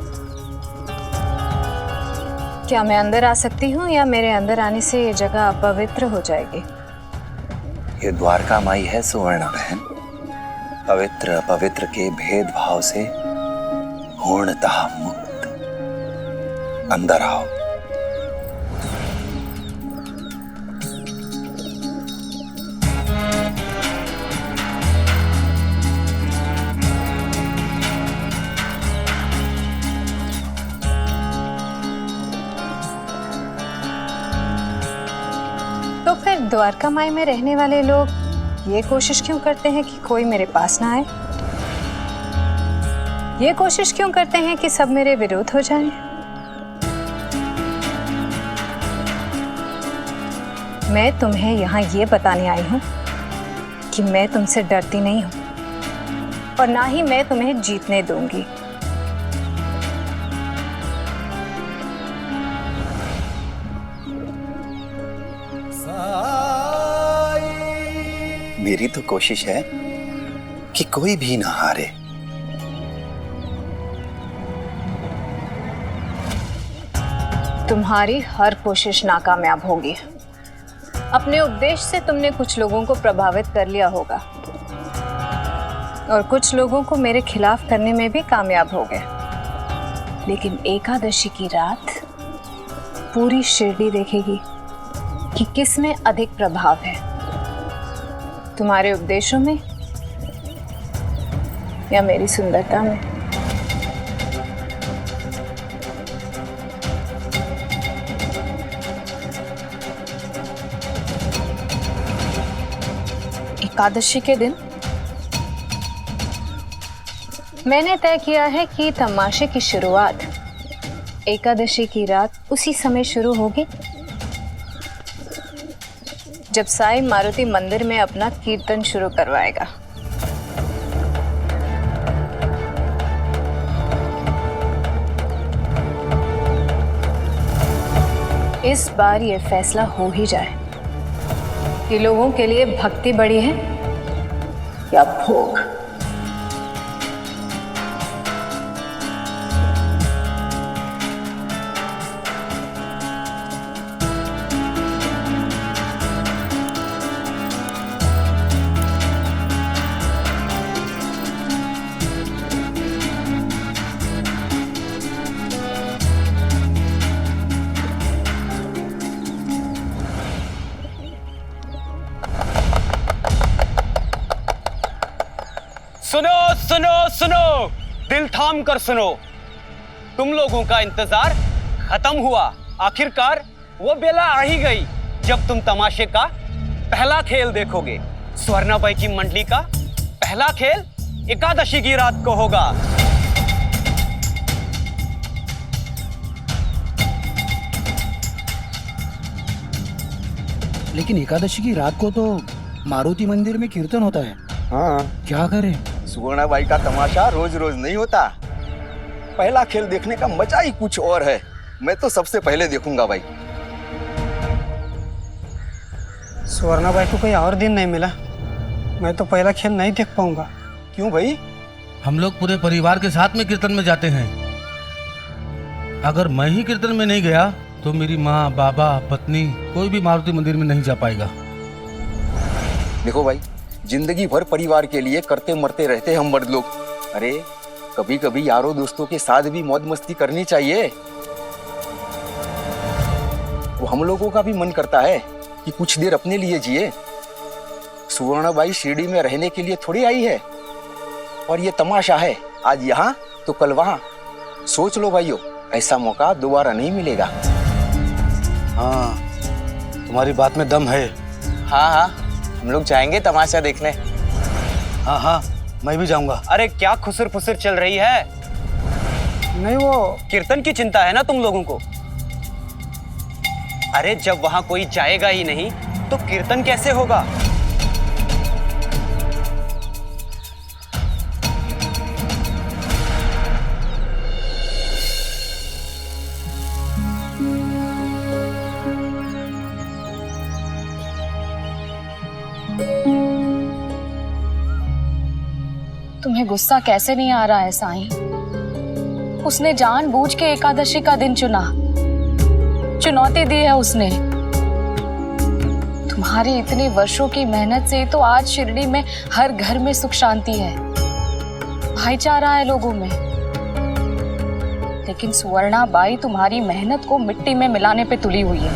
क्या मैं अंदर आ सकती हूँ, या मेरे अंदर आने से ये जगह अपवित्र हो जाएगी? ये द्वारका माई है सुवर्णा बहन। पवित्र अपवित्र के भेदभाव से पूर्णतः मुक्त। अंदर आओ। तो फिर द्वारका माई में रहने वाले लोग ये कोशिश क्यों करते हैं कि कोई मेरे पास ना आए? ये कोशिश क्यों करते हैं कि सब मेरे विरोध हो जाएं? मैं तुम्हें यहाँ ये बताने आई हूँ कि मैं तुमसे डरती नहीं हूँ, और ना ही मैं तुम्हें जीतने दूंगी। मेरी तो कोशिश है कि कोई भी ना हारे। तुम्हारी हर कोशिश नाकामयाब होगी। अपने उपदेश से तुमने कुछ लोगों को प्रभावित कर लिया होगा, और कुछ लोगों को मेरे खिलाफ करने में भी कामयाब हो गए। लेकिन एकादशी की रात पूरी शिरडी देखेगी कि किस में अधिक प्रभाव है, तुम्हारे उपदेशों में या मेरी सुंदरता में। एकादशी के दिन मैंने तय किया है कि तमाशे की शुरुआत एकादशी की रात उसी समय शुरू होगी जब साईं मारुति मंदिर में अपना कीर्तन शुरू करवाएगा। इस बार ये फैसला हो ही जाए कि लोगों के लिए भक्ति बड़ी है या भोग। सुनो सुनो, दिल थाम कर सुनो। तुम लोगों का इंतजार खत्म हुआ। आखिरकार वो बेला आ ही गई जब तुम तमाशे का पहला खेल देखोगे। स्वर्णाबाई की मंडली का पहला खेल एकादशी की रात को होगा। लेकिन एकादशी की रात को तो मारुति मंदिर में कीर्तन होता है। हाँ, क्या करें? सुवर्णाबाई का तमाशा रोज रोज नहीं होता। पहला खेल देखने का मजा ही कुछ और है। मैं तो सबसे पहले देखूंगा भाई। स्वर्णाबाई को कोई और दिन नहीं मिला, मैं तो पहला खेल नहीं देख पाऊंगा। क्यों भाई? हम लोग पूरे परिवार के साथ में कीर्तन में जाते हैं। अगर मैं ही कीर्तन में नहीं गया तो मेरी माँ, बाबा, पत्नी कोई भी मारुति मंदिर में नहीं जा पाएगा। देखो भाई, जिंदगी भर परिवार के लिए करते मरते रहते हम मर्द लोग। अरे कभी कभी यारों दोस्तों के साथ भी मौज मस्ती करनी चाहिए। वो हम लोगों का भी मन करता है कि कुछ देर अपने लिए जिए। सुवर्णाबाई शिरडी में रहने के लिए थोड़ी आई है, और ये तमाशा है आज यहाँ तो कल वहाँ। सोच लो भाइयों, ऐसा मौका दोबारा नहीं मिलेगा। हाँ, तुम्हारी बात में दम है। हाँ हाँ, हम लोग जाएंगे तमाशा देखने। हाँ हाँ, मैं भी जाऊंगा। अरे क्या खुसर फुसर चल रही है? नहीं, वो कीर्तन की चिंता है ना तुम लोगों को। अरे जब वहां कोई जाएगा ही नहीं तो कीर्तन कैसे होगा? तुम्हें गुस्सा कैसे नहीं आ रहा है साईं? उसने जानबूझ के एकादशी का दिन चुना, चुनौती दी है उसने। तुम्हारी इतने वर्षों की मेहनत से तो आज शिरडी में हर घर में सुख शांति है, भाईचारा है लोगों में। लेकिन सुवर्णाबाई तुम्हारी मेहनत को मिट्टी में मिलाने पे तुली हुई है।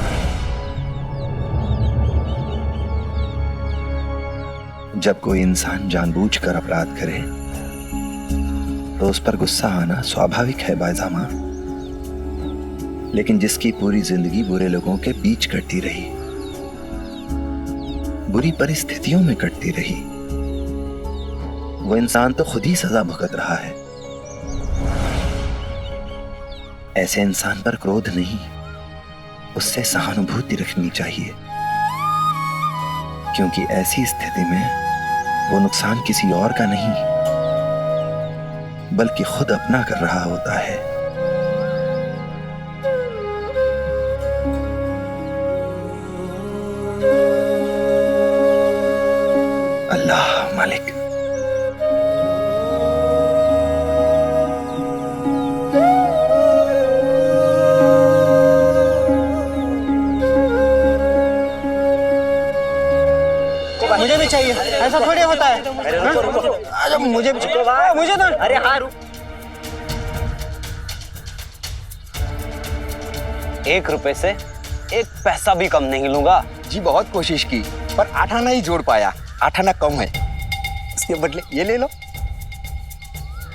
जब कोई इंसान जानबूझकर अपराध करे तो उस पर गुस्सा आना स्वाभाविक है बायजामा। लेकिन जिसकी पूरी जिंदगी बुरे लोगों के बीच कटती रही, बुरी परिस्थितियों में कटती रही, वो इंसान तो खुद ही सजा भुगत रहा है। ऐसे इंसान पर क्रोध नहीं, उससे सहानुभूति रखनी चाहिए, क्योंकि ऐसी स्थिति में वो नुकसान किसी और का नहीं बल्कि खुद अपना कर रहा होता है। अल्लाह मालिक। मुझे भी चाहिए, ऐसा थोड़ी होता है। हाँ? मुझे भी चाहिए, मुझे तो। अरे हाँ, 1 रुपए से 1 पैसा भी कम नहीं लूंगा। जी बहुत कोशिश की पर 8 आना ही जोड़ पाया। 8 आना कम है, इसके बदले ये ले लो।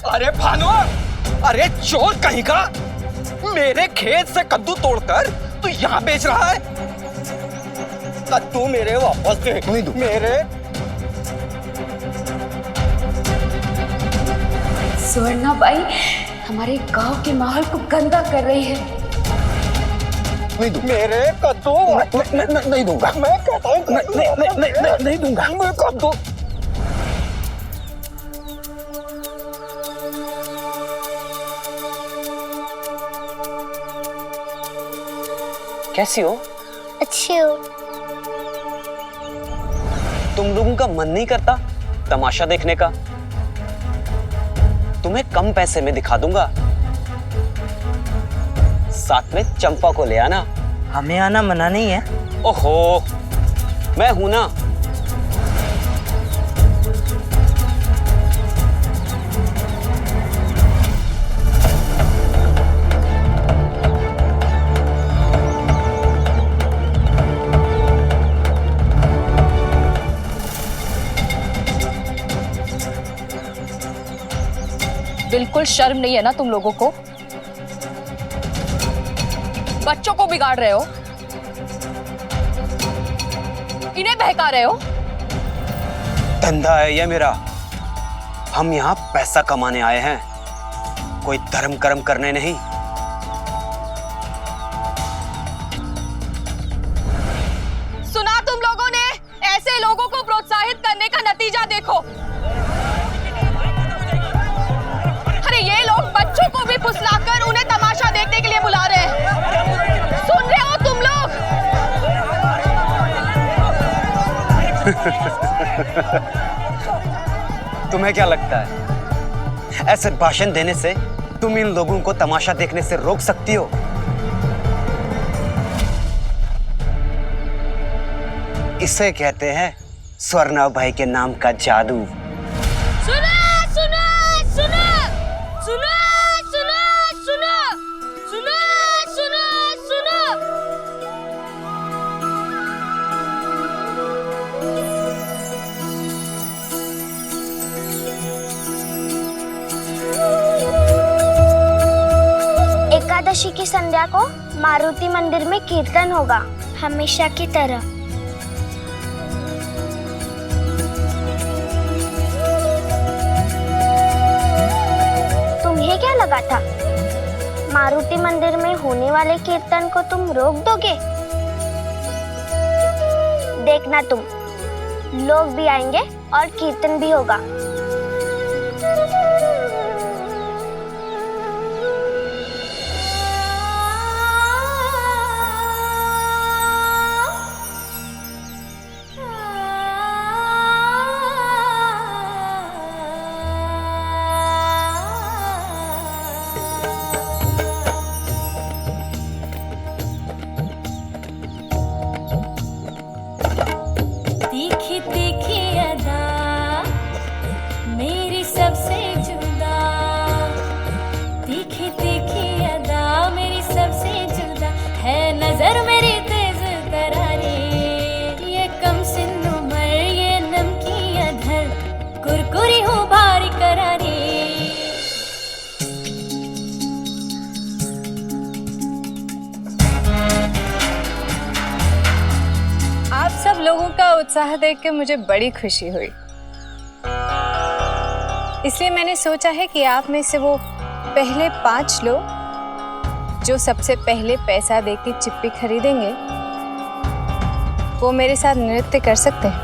अरे भानु, अरे चोर कहीं का, मेरे खेत से कद्दू तोड़कर तू यहाँ बेच रहा है। कद्दू मेरे वापस दे। नहीं दूं। मेरे सुवर्णाबाई हमारे गांव के माहौल को गंदा कर रही है। नहीं दूं। मेरे कद्दू नहीं दूंगा। मैं कहता हूँ नहीं दूंगा। मैं कद्दू। कैसी हो? अच्छी हो। तुम लोगों का मन नहीं करता तमाशा देखने का? तुम्हें कम पैसे में दिखा दूंगा। साथ में चंपा को ले आना। हमें आना मना नहीं है। ओहो, मैं हूं ना। बिल्कुल शर्म नहीं है ना तुम लोगों को? बच्चों को बिगाड़ रहे हो, इन्हें बहका रहे हो। धंधा है ये मेरा। हम यहाँ पैसा कमाने आए हैं, कोई धर्म कर्म करने नहीं। सुना तुम लोगों ने? ऐसे लोगों को प्रोत्साहित करने का नतीजा देखो। अरे ये लोग बच्चों को भी फुसलाकर उन्हें तमाशा देखने के लिए बुला रहे हैं। सुन रहे हो तुम लोग? तुम्हें क्या लगता है ऐसे भाषण देने से तुम इन लोगों को तमाशा देखने से रोक सकती हो? इसे कहते हैं स्वर्णा भाई के नाम का जादू। सुनो सुनो सुनो सुनो सुनो सुनो सुनो सुनो सुनो। एकादशी की संध्या को मारुति मंदिर में कीर्तन होगा, हमेशा की तरह। तुम्हें क्या लगा था मारुति मंदिर में होने वाले कीर्तन को तुम रोक दोगे? देखना तुम, लोग भी आएंगे और कीर्तन भी होगा। तीखी तीखी अदा मेरी सबसे जुदा, तीखी तीखी अदा मेरी सबसे जुदा है, नजर मेरी तेज तरारी, ये कम सिन उम्र ये नमकी अधर, कुरकुरी हूँ भारी करारी। आप सब लोगों का उत्साह देख के मुझे बड़ी खुशी हुई, इसलिए मैंने सोचा है कि आप में से वो पहले 5 लोग जो सबसे पहले पैसा देके चिप्पी खरीदेंगे वो मेरे साथ नृत्य कर सकते हैं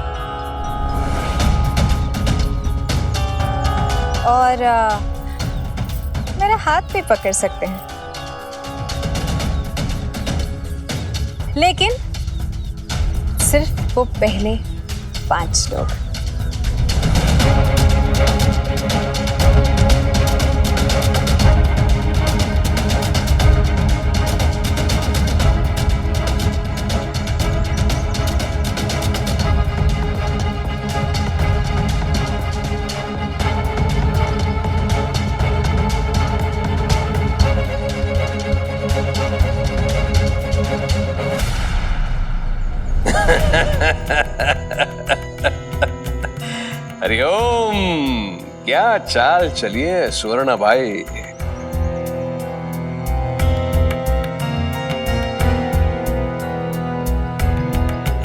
और मेरा हाथ भी पकड़ सकते हैं, लेकिन सिर्फ वो पहले 5 लोग। हरिओम, क्या चाल चलिए सुवर्णा भाई।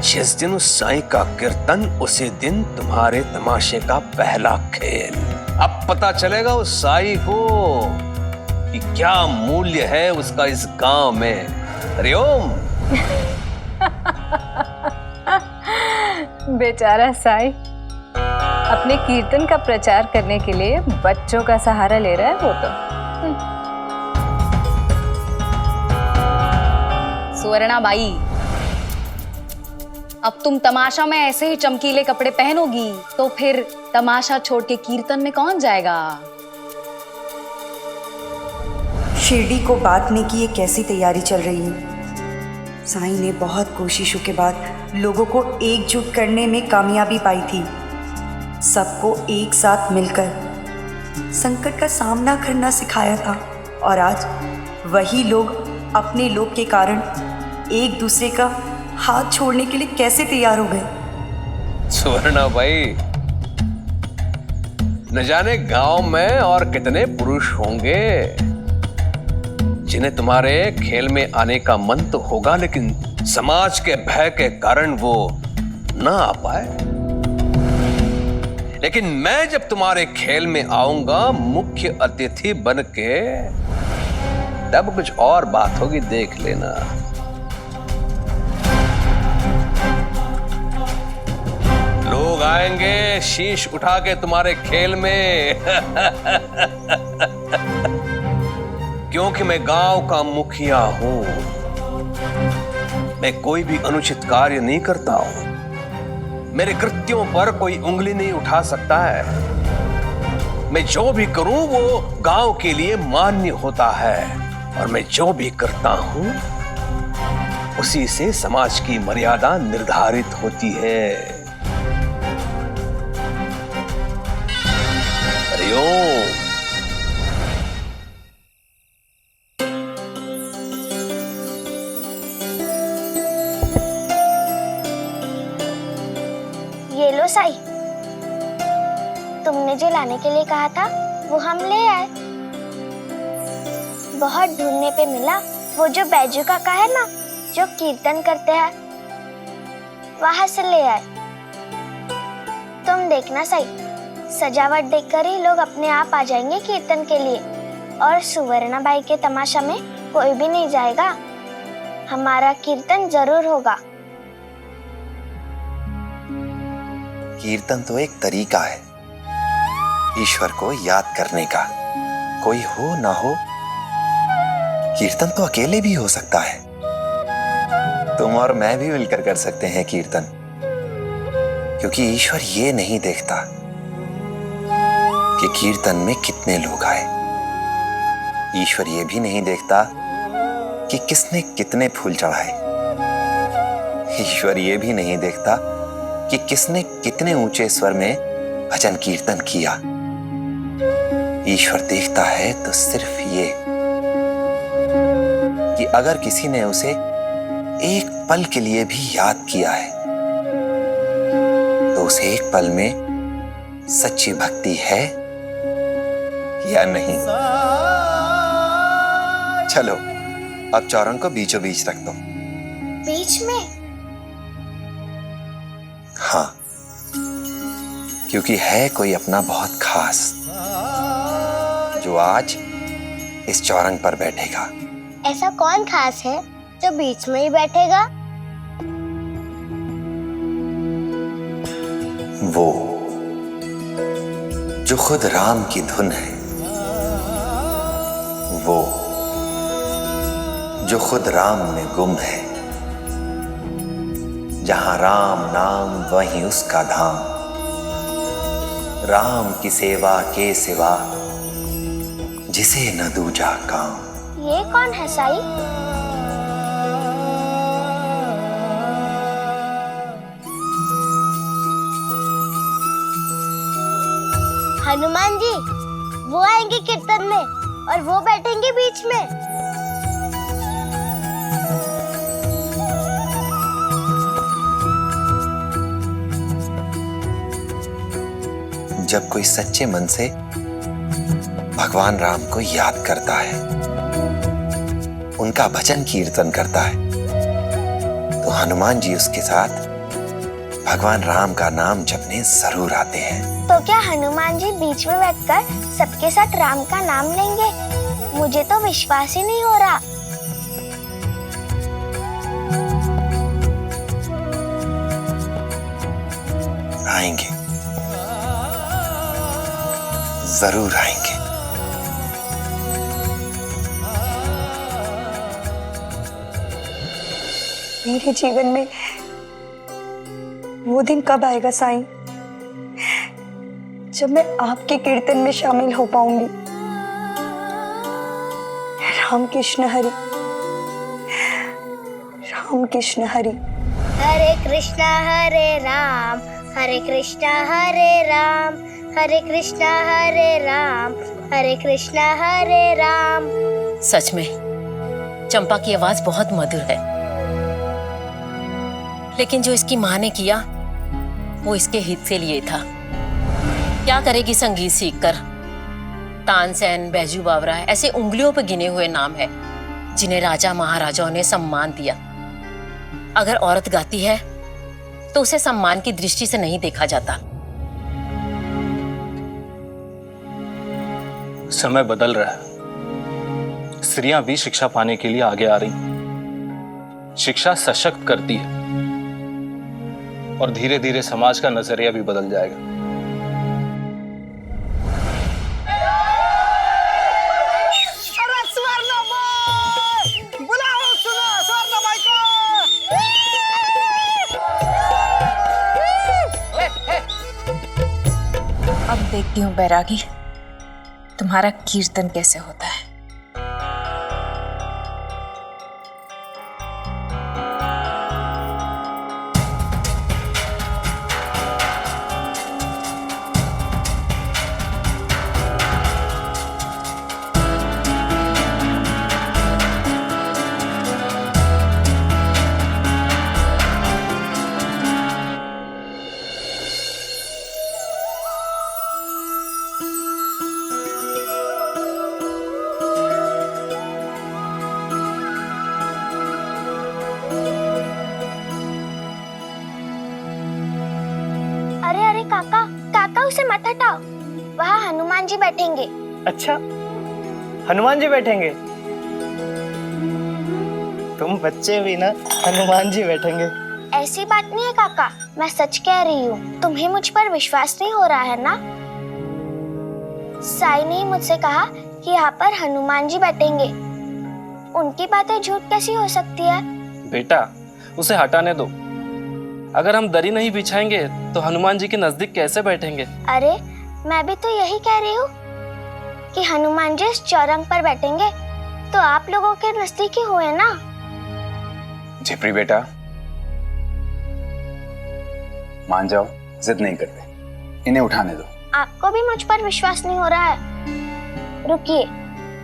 जिस दिन उस साईं का कीर्तन उसी दिन तुम्हारे तमाशे का पहला खेल। अब पता चलेगा उस साईं को कि क्या मूल्य है उसका इस गांव में। हरिओम। बेचारा साईं अपने कीर्तन का प्रचार करने के लिए बच्चों का सहारा ले रहा है वो तो। सुवर्णा बाई, अब तुम तमाशा में ऐसे ही चमकीले कपड़े पहनोगी तो फिर तमाशा छोड़ के कीर्तन में कौन जाएगा? शिरडी को बांटने की ये कैसी तैयारी चल रही है? साईं ने बहुत कोशिशों के बाद लोगों को एकजुट करने में कामयाबी पाई थी। सबको एक साथ मिलकर संकट का सामना करना सिखाया था और आज वही लोग अपने लोभ के कारण एक दूसरे का हाथ छोड़ने के लिए कैसे तैयार हो गए? सुवर्णा भाई, न जाने गांव में और कितने पुरुष होंगे जिन्हें तुम्हारे खेल में आने का मन तो होगा, लेकिन समाज के भय के कारण वो ना आ पाए। लेकिन मैं जब तुम्हारे खेल में आऊंगा मुख्य अतिथि बन के, तब कुछ और बात होगी, देख लेना। लोग आएंगे शीश उठा के तुम्हारे खेल में क्योंकि मैं गांव का मुखिया हूं। मैं कोई भी अनुचित कार्य नहीं करता हूं। मेरे कृत्यों पर कोई उंगली नहीं उठा सकता है। मैं जो भी करूं वो गांव के लिए मान्य होता है, और मैं जो भी करता हूं उसी से समाज की मर्यादा निर्धारित होती है। हरिओम। ये लो साई, तुमने जो लाने के लिए कहा था वो हम ले आए। बहुत ढूंढने पे मिला, वो जो बैजू काका है ना, जो कीर्तन करते हैं, वहां से ले आए। तुम देखना साई, सजावट देखकर ही लोग अपने आप आ जाएंगे कीर्तन के लिए, और सुवर्णा बाई के तमाशा में कोई भी नहीं जाएगा। हमारा कीर्तन जरूर होगा। कीर्तन तो एक तरीका है ईश्वर को याद करने का। कोई हो ना हो, कीर्तन तो अकेले भी हो सकता है। तुम और मैं भी मिलकर कर सकते हैं कीर्तन, क्योंकि ईश्वर ये नहीं देखता कि कीर्तन में कितने लोग आए। ईश्वर ये भी नहीं देखता कि किसने कितने फूल चढ़ाए। ईश्वर ये भी नहीं देखता कि किसने कितने ऊंचे स्वर में भजन कीर्तन किया। ईश्वर देखता है तो सिर्फ ये कि अगर किसी ने उसे एक पल के लिए भी याद किया है, तो उसे एक पल में सच्ची भक्ति है या नहीं। चलो अब चौरंग को बीचों बीच रख दो। बीच में? हाँ, क्योंकि है कोई अपना बहुत खास जो आज इस चौरंग पर बैठेगा। ऐसा कौन खास है जो बीच में ही बैठेगा? वो जो खुद राम की धुन है, वो जो खुद राम में गुम है। जहां राम नाम वहीं उसका धाम, राम की सेवा के सिवा जिसे न दूजा काम। ये कौन है साई? हनुमान जी, वो आएंगे कीर्तन में और वो बैठेंगे बीच में। जब कोई सच्चे मन से भगवान राम को याद करता है, उनका भजन कीर्तन करता है, तो हनुमान जी उसके साथ भगवान राम का नाम जपने जरूर आते हैं। तो क्या हनुमान जी बीच में बैठकर सबके साथ राम का नाम लेंगे? मुझे तो विश्वास ही नहीं हो रहा। आएंगे, जरूर आएंगे। मेरे जीवन में वो दिन कब आएगा साईं, जब मैं आपके कीर्तन में शामिल हो पाऊंगी? राम कृष्ण हरि, राम कृष्ण हरि। हरे कृष्णा हरे राम, हरे कृष्णा हरे राम, हरे कृष्णा हरे राम, हरे कृष्णा हरे राम। सच में चंपा की आवाज बहुत मधुर है, लेकिन जो इसकी माँ ने किया वो इसके हित से लिए था। क्या करेगी संगीत सीखकर? तानसेन, बैजू बावरा ऐसे उंगलियों पर गिने हुए नाम है जिन्हें राजा महाराजाओं ने सम्मान दिया। अगर औरत गाती है तो उसे सम्मान की दृष्टि से नहीं देखा जाता। समय बदल रहा है, स्त्रियां भी शिक्षा पाने के लिए आगे आ रही। शिक्षा सशक्त करती है और धीरे धीरे समाज का नजरिया भी बदल जाएगा। अब देखती हूँ बैरागी, तुम्हारा कीर्तन कैसे होता है। काका काका उसे मत हटाओ, वहाँ हनुमान जी बैठेंगे। अच्छा, हनुमान जी बैठेंगे? तुम बच्चे भी ना, हनुमान जी बैठेंगे। ऐसी बात नहीं है काका, मैं सच कह रही हूँ। तुम्हें मुझ पर विश्वास नहीं हो रहा है ना? साई ने मुझसे कहा कि यहाँ पर हनुमान जी बैठेंगे। उनकी बातें झूठ कैसी हो सकती है? बेटा, उसे हटाने दो। अगर हम दरी नहीं बिछाएंगे तो हनुमान जी के नजदीक कैसे बैठेंगे? अरे मैं भी तो यही कह रही हूँ कि हनुमान जी इस चौरंग पर बैठेंगे तो आप लोगों के नजदीक ही हुए ना। झिपरी बेटा, मान जाओ, जिद नहीं करते, इन्हें उठाने दो। आपको भी मुझ पर विश्वास नहीं हो रहा है? रुकिए,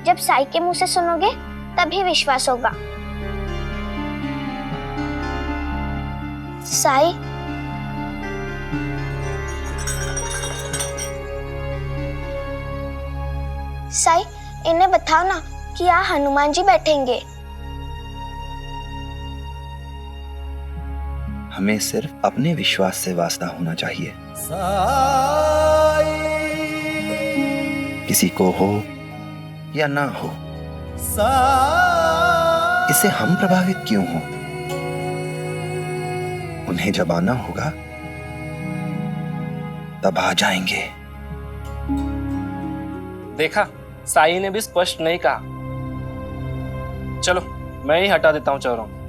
जब साई के मुंह से सुनोगे तभी विश्वास होगा। साई, साई, इन्हें बताओ ना कि यहाँ हनुमान जी बैठेंगे। हमें सिर्फ अपने विश्वास से वास्ता होना चाहिए। किसी को हो या ना हो, इससे हम प्रभावित क्यों हो? उन्हें जब आना होगा तब आ जाएंगे। देखा, साई ने भी स्पष्ट नहीं कहा। चलो, मैं ही हटा देता हूँ चौरंग।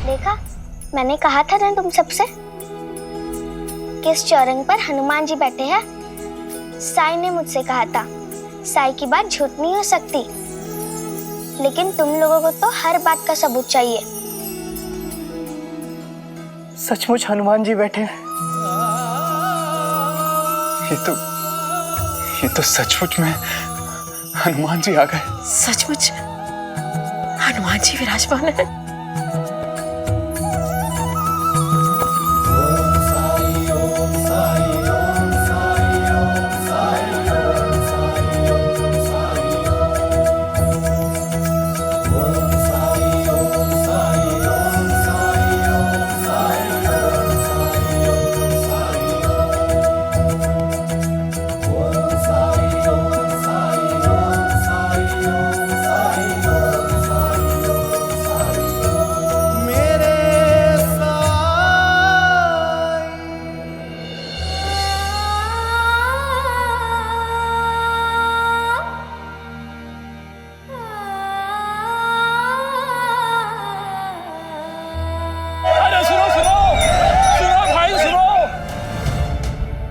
देखा, मैंने कहा था ना तुम सबसे कि इस चौरंग पर हनुमान जी बैठे हैं। साई ने मुझसे कहा था। साई की बात झूठ नहीं हो सकती, लेकिन तुम लोगों को तो हर बात का सबूत चाहिए। सचमुच हनुमान जी बैठे हैं? ये तो सचमुच में हनुमान जी आ गए। सचमुच हनुमान जी विराजमान है।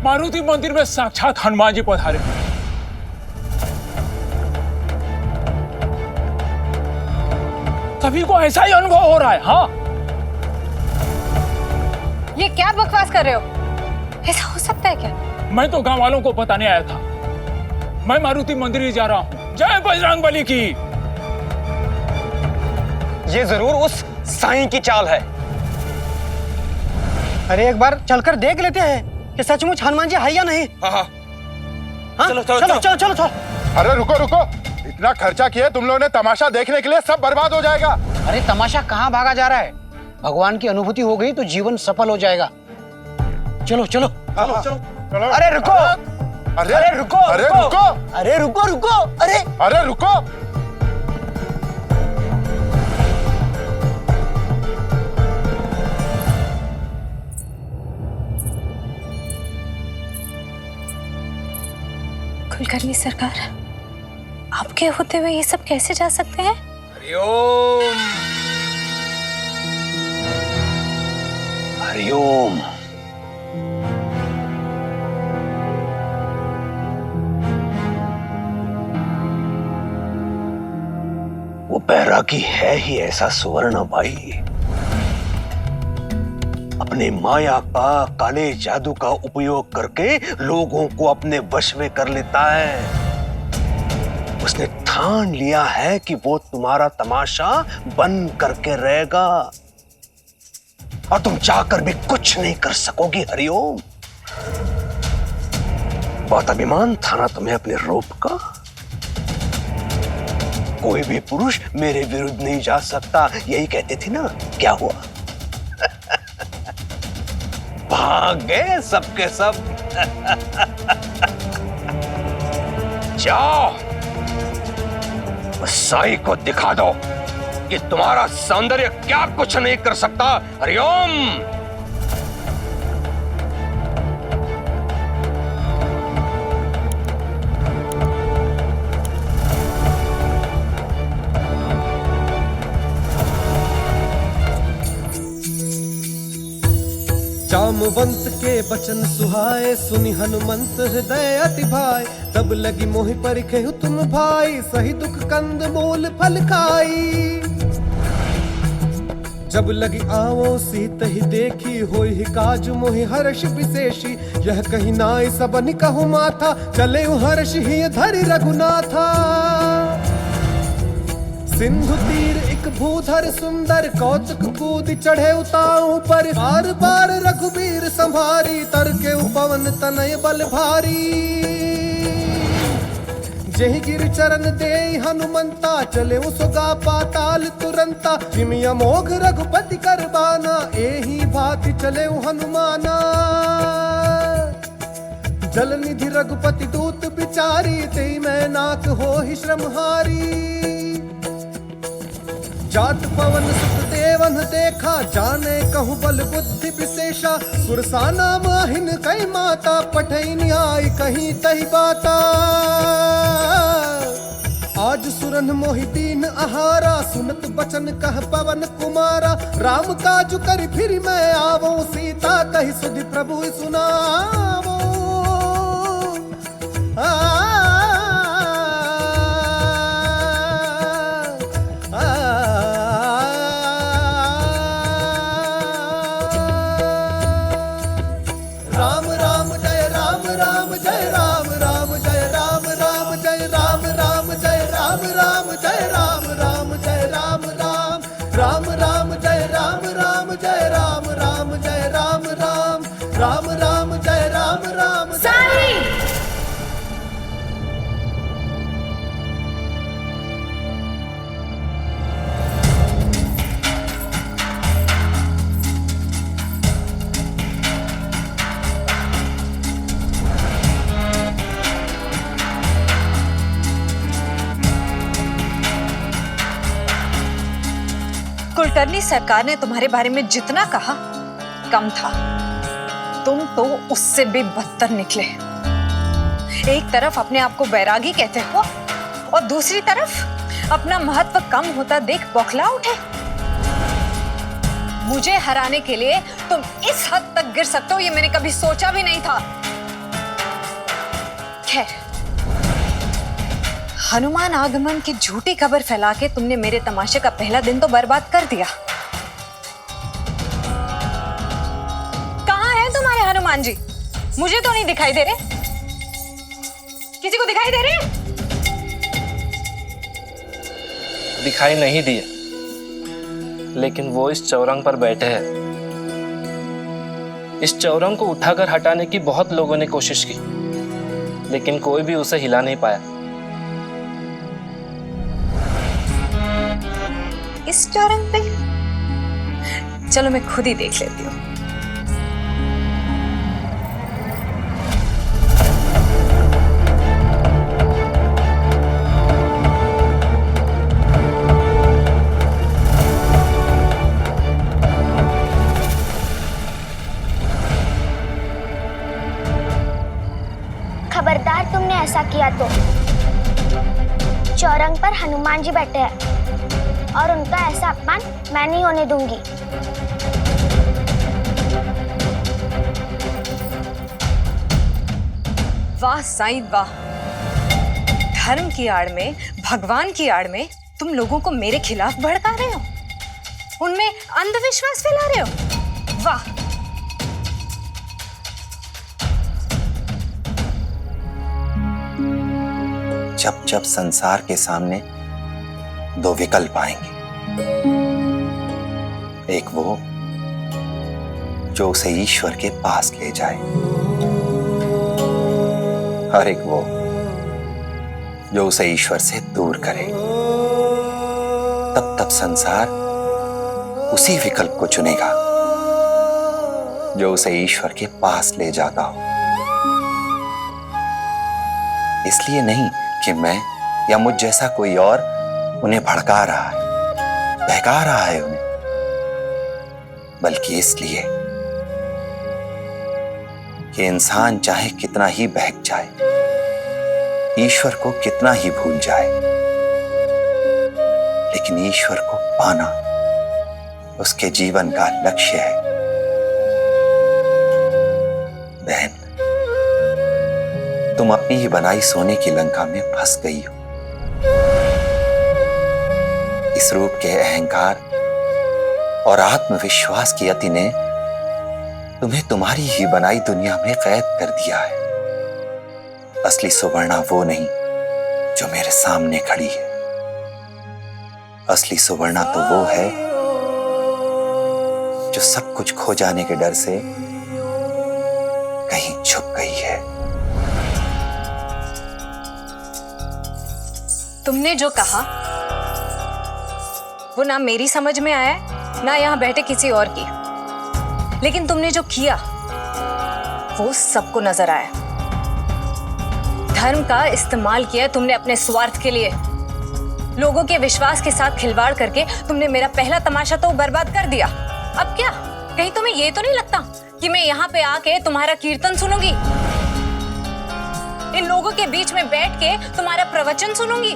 मारुति मंदिर में साक्षात हनुमान जी पधारे। सभी को ऐसा ही अनुभव हो रहा है। हाँ, ये क्या बकवास कर रहे हो? ऐसा हो सकता है क्या? मैं तो गांव वालों को बताने आया था। मैं मारुति मंदिर ही जा रहा हूँ। जय बजरंग बली की। ये जरूर उस साईं की चाल है। अरे एक बार चलकर देख लेते हैं कि सचमुच हनुमान जी है या नहीं। हाँ? चलो चलो चलो चलो चलो चलो। अरे रुको रुको, इतना खर्चा किया तुम लोगों ने तमाशा देखने के लिए, सब बर्बाद हो जाएगा। अरे तमाशा कहाँ भागा जा रहा है? भगवान की अनुभूति हो गई तो जीवन सफल हो जाएगा। चलो चलो चलो चलो। अरे रुको, अरे रुको, अरे रुको, अरे रुको रुको, अरे रुको। कुलकर्णी सरकार, आपके होते हुए ये सब कैसे जा सकते हैं? हरिओम हरिओम। वो बैरागी है ही ऐसा सुवर्णा बाई, अपने माया का, काले जादू का उपयोग करके लोगों को अपने वश में कर लेता है। उसने ठान लिया है कि वो तुम्हारा तमाशा बंद करके रहेगा और तुम चाहकर भी कुछ नहीं कर सकोगी। हरिओम। बहुत अभिमान था ना तुम्हें अपने रूप का। कोई भी पुरुष मेरे विरुद्ध नहीं जा सकता, यही कहते थे ना। क्या हुआ? भाग गए सबके सब। जाओ, उस साई को दिखा दो कि तुम्हारा सौंदर्य क्या कुछ नहीं कर सकता। हरिओम। जामवंत के बचन सुहाए, सुनि हनुमंत हृदय अति भाई। तब लगी मोहि परिखेहु तुम भाई, सही दुख कंद मूल फल खाई। जब लगी आवो सीत ही देखी, होई ही काज मोहि हर्ष विशेषी। यह कही नाई सबनि कहु माथा, चले हर्ष ही धरि रघुनाथा। सिंधु तीर एक भूधर सुंदर, कौतुक कूद चढ़े उताऊ पर। बार बार रघुबीर संभारी, तर के पवन तनय बल भारी। जेहि गिर चरण दे हनुमंता, चले सुगा पाताल तुरंता। जिमि अमोघ रघुपति करबाना, एही भांति चले हनुमाना। जल निधि रघुपति दूत बिचारी, तेई मैं नाक हो ही श्रमहारी। जात पवन सुत देवन देखा, जाने कहूँ बल बुद्धि विशेषा। सुरसा नाम अहिन कई माता, पठई न्याय कहीं तही बाता। आज सुरन मोहि दीन आहारा, सुनत बचन कह पवन कुमारा। राम काज कर फिर मैं आवो, सीता कही सुधि प्रभु सुनावो। राम राम जय राम, राम जय राम, राम जय राम, राम जय राम, राम जय राम, राम जय राम, राम जय राम, राम राम राम जय राम, राम जय राम, राम जय राम, राम राम राम जय राम, राम साई। कुलकर्णी सरकार ने तुम्हारे बारे में जितना कहा कम था। तुम तो उससे भी बदतर निकले। एक तरफ अपने आप को बैरागी कहते हो और दूसरी तरफ अपना महत्व कम होता देख बौखला उठे। मुझे हराने के लिए तुम इस हद तक गिर सकते हो, ये मैंने कभी सोचा भी नहीं था। खैर, हनुमान आगमन की झूठी खबर फैला के तुमने मेरे तमाशे का पहला दिन तो बर्बाद कर दिया। कहाँ हैं तुम्हारे हनुमान जी? मुझे तो नहीं दिखाई दे रहे। किसी को दिखाई दे रहे? दिखाई नहीं दिए, लेकिन वो इस चौरंग पर बैठे हैं। इस चौरंग को उठाकर हटाने की बहुत लोगों ने कोशिश की, लेकिन कोई भी उसे हिला नहीं पाया। इस चौरंग पे? चलो मैं खुद ही देख लेती हूँ। खबरदार तुमने ऐसा किया तो चौरंग पर हनुमान जी बैठे हैं और उनका ऐसा अपमान मैं नहीं होने दूंगी। वाह साईं वाह, धर्म की आड़ में, भगवान की आड़ में तुम लोगों को मेरे खिलाफ भड़का रहे हो, उनमें अंधविश्वास फैला रहे हो। वाह। जब जब संसार के सामने दो विकल्प आएंगे, एक वो जो उसे ईश्वर के पास ले जाए, और एक वो जो उसे ईश्वर से दूर करे, तब तब संसार उसी विकल्प को चुनेगा जो उसे ईश्वर के पास ले जाता हो। इसलिए नहीं कि मैं या मुझ जैसा कोई और उन्हें भड़का रहा है, बहका रहा है उन्हें, बल्कि इसलिए कि इंसान चाहे कितना ही बहक जाए, ईश्वर को कितना ही भूल जाए, लेकिन ईश्वर को पाना उसके जीवन का लक्ष्य है। बहन, तुम अपनी ही बनाई सोने की लंका में फंस गई हो। इस रूप के अहंकार और आत्मविश्वास की अति ने तुम्हें तुम्हारी ही बनाई दुनिया में कैद कर दिया है। असली सुवर्णा वो नहीं जो मेरे सामने खड़ी है। असली सुवर्णा तो वो है जो सब कुछ खो जाने के डर से कहीं छुप गई है। तुमने जो कहा वो ना मेरी समझ में आया, ना यहाँ बैठे किसी और की, लेकिन तुमने जो किया वो सबको नजर आया। धर्म का इस्तेमाल किया तुमने अपने स्वार्थ के लिए। लोगों के विश्वास के साथ खिलवाड़ करके तुमने मेरा पहला तमाशा तो बर्बाद कर दिया। अब क्या, कहीं तुम्हें ये तो नहीं लगता कि मैं यहाँ पे आके तुम्हारा कीर्तन सुनूंगी, इन लोगों के बीच में बैठ के तुम्हारा प्रवचन सुनूंगी?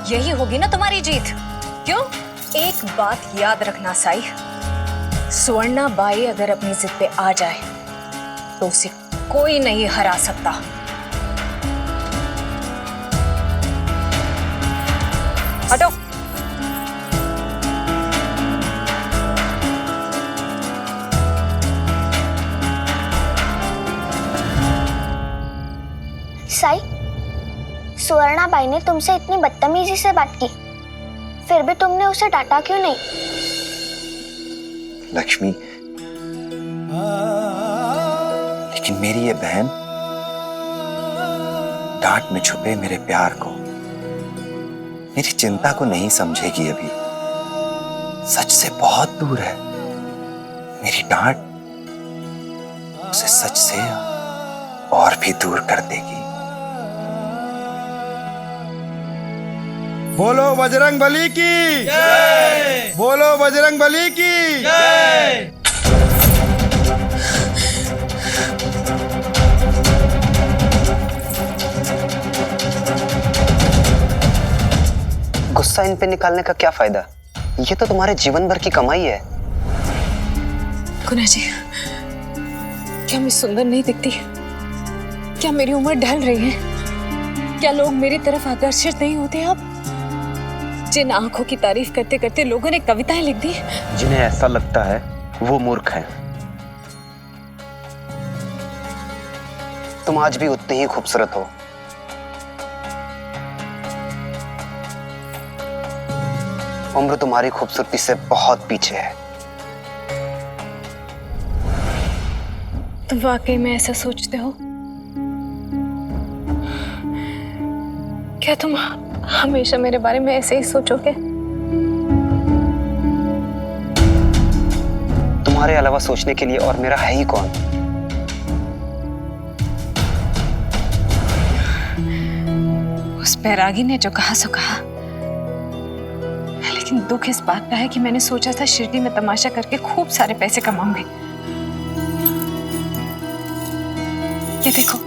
यही होगी ना तुम्हारी जीत? क्यों? एक बात याद रखना साई, स्वर्णा बाई अगर अपनी जिद पे आ जाए तो उसे कोई नहीं हरा सकता। हटो। साई, सुवर्णाबाई ने तुमसे इतनी बदतमीजी से बात की, फिर भी तुमने उसे डांटा क्यों नहीं? लक्ष्मी, लेकिन मेरी ये बहन डांट में छुपे मेरे प्यार को, मेरी चिंता को नहीं समझेगी। अभी सच से बहुत दूर है। मेरी डांट उसे सच से और भी दूर कर देगी। बोलो बजरंग बली की जय। बोलो बजरंग बली की जय। गुस्सा इन पे निकालने का क्या फायदा? ये तो तुम्हारे जीवन भर की कमाई है। गुना जी, क्या मैं सुंदर नहीं दिखती? क्या मेरी उम्र ढल रही है? क्या लोग मेरी तरफ आकर्षित नहीं होते अब? जिन आंखों की तारीफ करते करते लोगों ने कविताएं लिख दी। जिन्हें ऐसा लगता है वो मूर्ख हैं। तुम आज भी उतने ही खूबसूरत हो। उम्र तुम्हारी खूबसूरती से बहुत पीछे है। तुम वाकई में ऐसा सोचते हो? क्या तुम हमेशा मेरे बारे में ऐसे ही सोचोगे? तुम्हारे अलावा सोचने के लिए और मेरा है ही कौन? उस बैरागी ने जो कहा सो कहा, लेकिन दुख इस बात का है कि मैंने सोचा था शिरडी में तमाशा करके खूब सारे पैसे कमाऊंगी। ये देखो,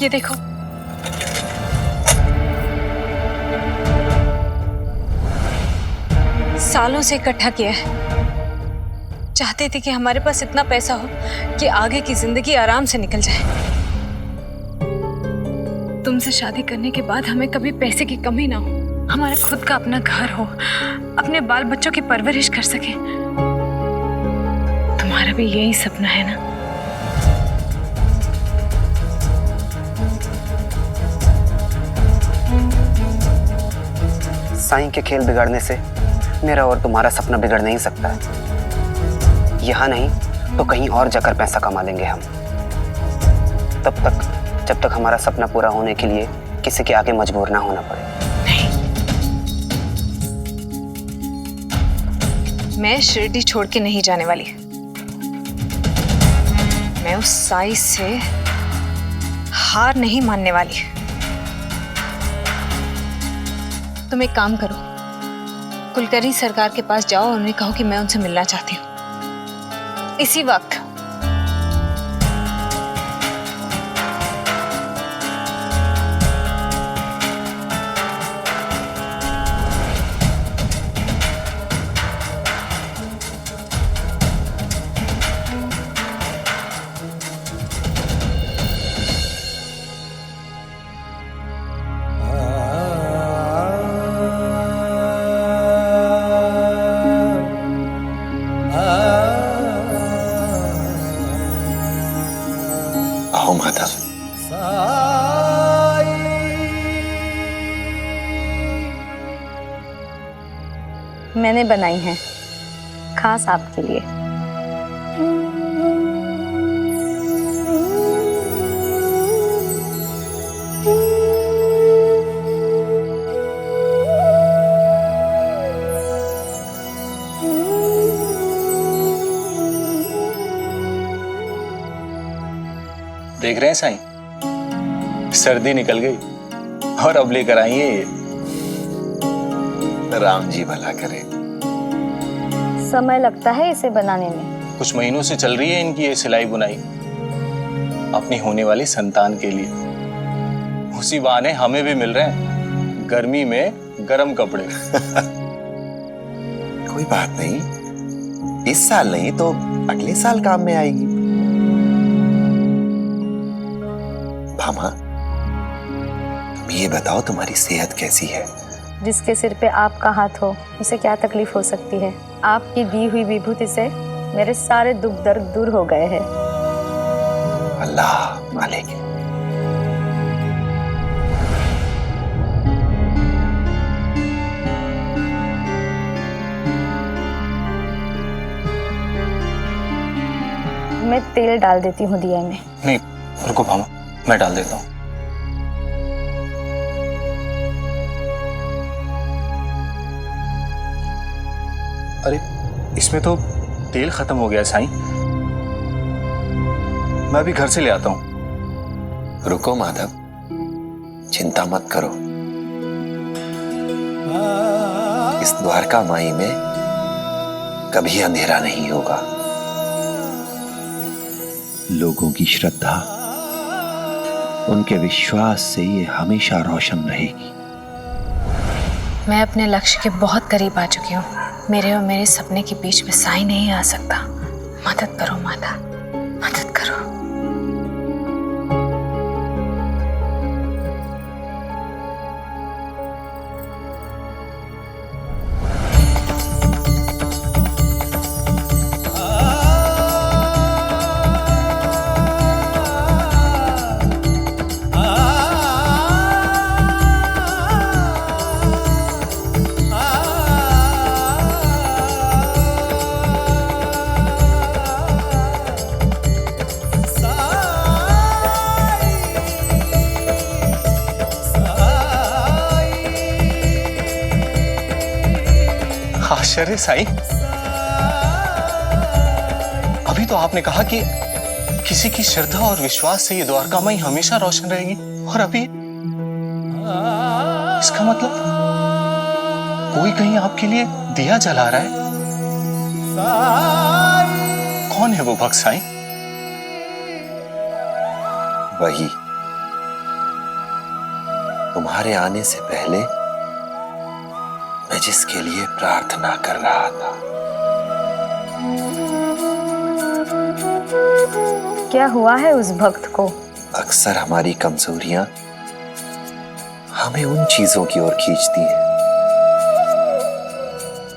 ये देखो, सालों से इकट्ठा किया है। चाहते थे कि हमारे पास इतना पैसा हो कि आगे की जिंदगी आराम से निकल जाए। तुमसे शादी करने के बाद हमें कभी पैसे की कमी ना हो, हमारा खुद का अपना घर हो, अपने बाल बच्चों की परवरिश कर सके। तुम्हारा भी यही सपना है ना? साईं के खेल बिगाड़ने से मेरा और तुम्हारा सपना बिगड़ नहीं सकता है। यहाँ नहीं तो कहीं और जाकर पैसा कमा लेंगे हम। तब तक, जब तक हमारा सपना पूरा होने के लिए किसी के आगे मजबूर ना होना पड़े। मैं शिरडी छोड़ के नहीं जाने वाली। मैं उस साईं से हार नहीं मानने वाली। तुम एक काम करो, कुलकर्णी सरकार के पास जाओ और उन्हें कहो कि मैं उनसे मिलना चाहती हूँ इसी वक्त। आओ माधव। मैंने बनाई है खास आपके लिए। देख रहे हैं साईं, सर्दी निकल गई और अब लेकर आई है ये। राम जी भला करे। समय लगता है इसे बनाने में। कुछ महीनों से चल रही है इनकी ये सिलाई बुनाई, अपनी होने वाली संतान के लिए। उसी बहाने हमें भी मिल रहे हैं गर्मी में गर्म कपड़े। कोई बात नहीं, इस साल नहीं तो अगले साल काम में आएगी। भामा, तुम ये बताओ तुम्हारी सेहत कैसी है? जिसके सिर पे आपका हाथ हो उसे क्या तकलीफ हो सकती है? आपकी दी हुई विभूति से मेरे सारे दुख दर्द दूर हो गए हैं। अल्लाह मालिक। मैं तेल डाल देती हूँ दिया में। नहीं रुको भामा, मैं डाल देता हूँ। अरे इसमें तो तेल खत्म हो गया साईं, मैं अभी घर से ले आता हूँ। रुको माधव, चिंता मत करो। इस द्वारका माई में कभी अंधेरा नहीं होगा। लोगों की श्रद्धा, उनके विश्वास से ये हमेशा रोशन रहेगी। मैं अपने लक्ष्य के बहुत करीब आ चुकी हूँ। मेरे और मेरे सपने के बीच में साई नहीं आ सकता। मदद करो माता, मदद करो। आश्चर्य साईं, अभी तो आपने कहा कि किसी की श्रद्धा और विश्वास से ये द्वारका माई हमेशा रोशन रहेगी, और अभी इसका मतलब कोई कहीं आपके लिए दिया जला रहा है। कौन है वो भक्त साईं? वही तुम्हारे आने से पहले मैं जिसके लिए प्रार्थना कर रहा था। क्या हुआ है उस भक्त को? अक्सर हमारी कमजोरियां हमें उन चीजों की ओर खींचती हैं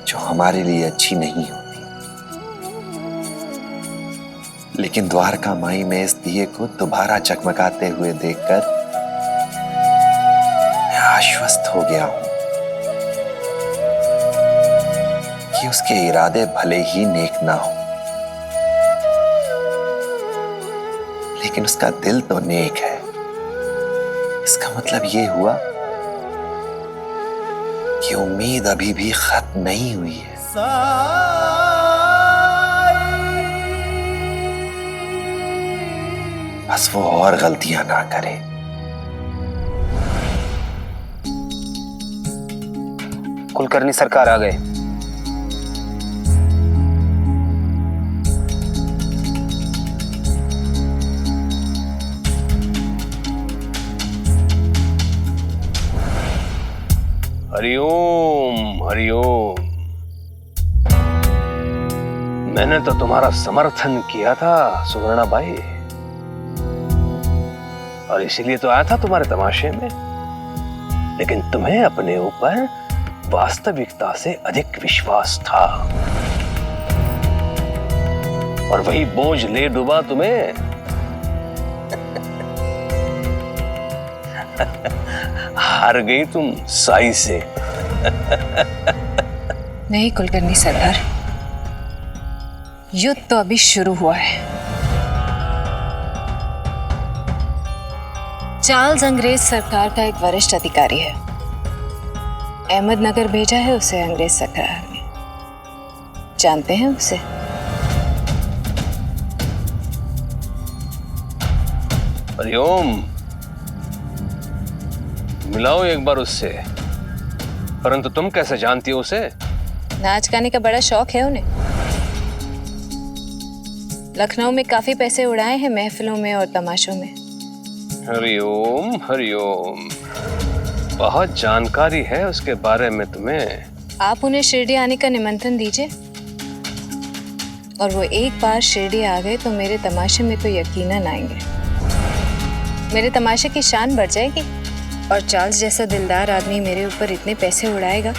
जो हमारे लिए अच्छी नहीं होती। लेकिन द्वारका माई में इस दिए को दोबारा चकमकाते हुए देखकर मैं आश्वस्त हो गया हूं कि उसके इरादे भले ही नेक ना हो, लेकिन उसका दिल तो नेक है। इसका मतलब ये हुआ कि उम्मीद अभी भी खत्म नहीं हुई है। बस वो और गलतियां ना करे। कुलकर्णी सरकार आ गए। हरिओम हरिओम। मैंने तो तुम्हारा समर्थन किया था सुवर्णा बाई, और इसीलिए तो आया था तुम्हारे तमाशे में। लेकिन तुम्हें अपने ऊपर वास्तविकता से अधिक विश्वास था, और वही बोझ ले डूबा तुम्हें। हार गई तुम साई से। नहीं कुलकर्णी सरदार, युद्ध तो अभी शुरू हुआ है। चार्ल्स अंग्रेज सरकार का एक वरिष्ठ अधिकारी है। अहमदनगर भेजा है उसे अंग्रेज सरकार ने। जानते हैं उसे? हरिओम, मिलाओ एक बार उससे। परंतु तुम कैसे जानती हो उसे? नाच गाने का बड़ा शौक है उन्हें। लखनऊ में काफी पैसे उड़ाए हैं महफिलों में और तमाशों में। हरिओम हरिओम, बहुत जानकारी है उसके बारे में तुम्हें। आप उन्हें शिरडी आने का निमंत्रण दीजिए, और वो एक बार शिरडी आ गए तो मेरे तमाशे में तो यकीनन आएंगे। मेरे तमाशे की शान बढ़ जाएगी, और चार्ल्स जैसा दिलदार आदमी मेरे ऊपर इतने पैसे उड़ाएगा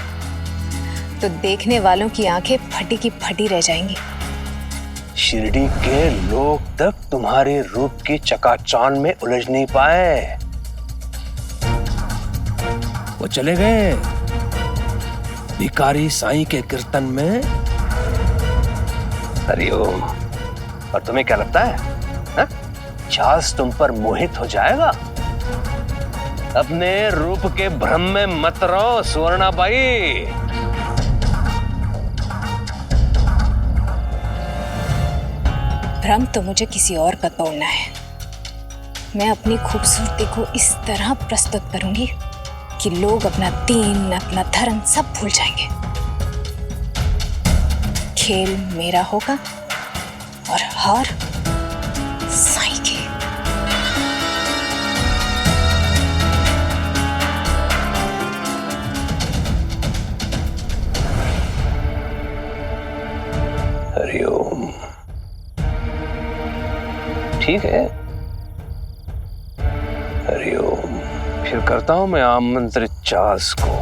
तो देखने वालों की आंखें फटी की फटी रह जाएंगी। शिरडी के लोग तक तुम्हारे रूप की चकाचौंध में उलझ नहीं पाए। वो चले गए भिखारी साईं के कीर्तन में। हरिओम, और तुम्हें क्या लगता है हा? चार्ल्स तुम पर मोहित हो जाएगा? अपने रूप के भ्रम में मत रहो सुवर्णा बाई। भ्रम तो मुझे किसी और का तोड़ना है। मैं अपनी खूबसूरती को इस तरह प्रस्तुत करूंगी कि लोग अपना दीन, अपना धर्म सब भूल जाएंगे। खेल मेरा होगा और हार साईं की। हरिओम। ठीक है, हरिओम। फिर करता हूं मैं आमंत्रित चार्ल्स को।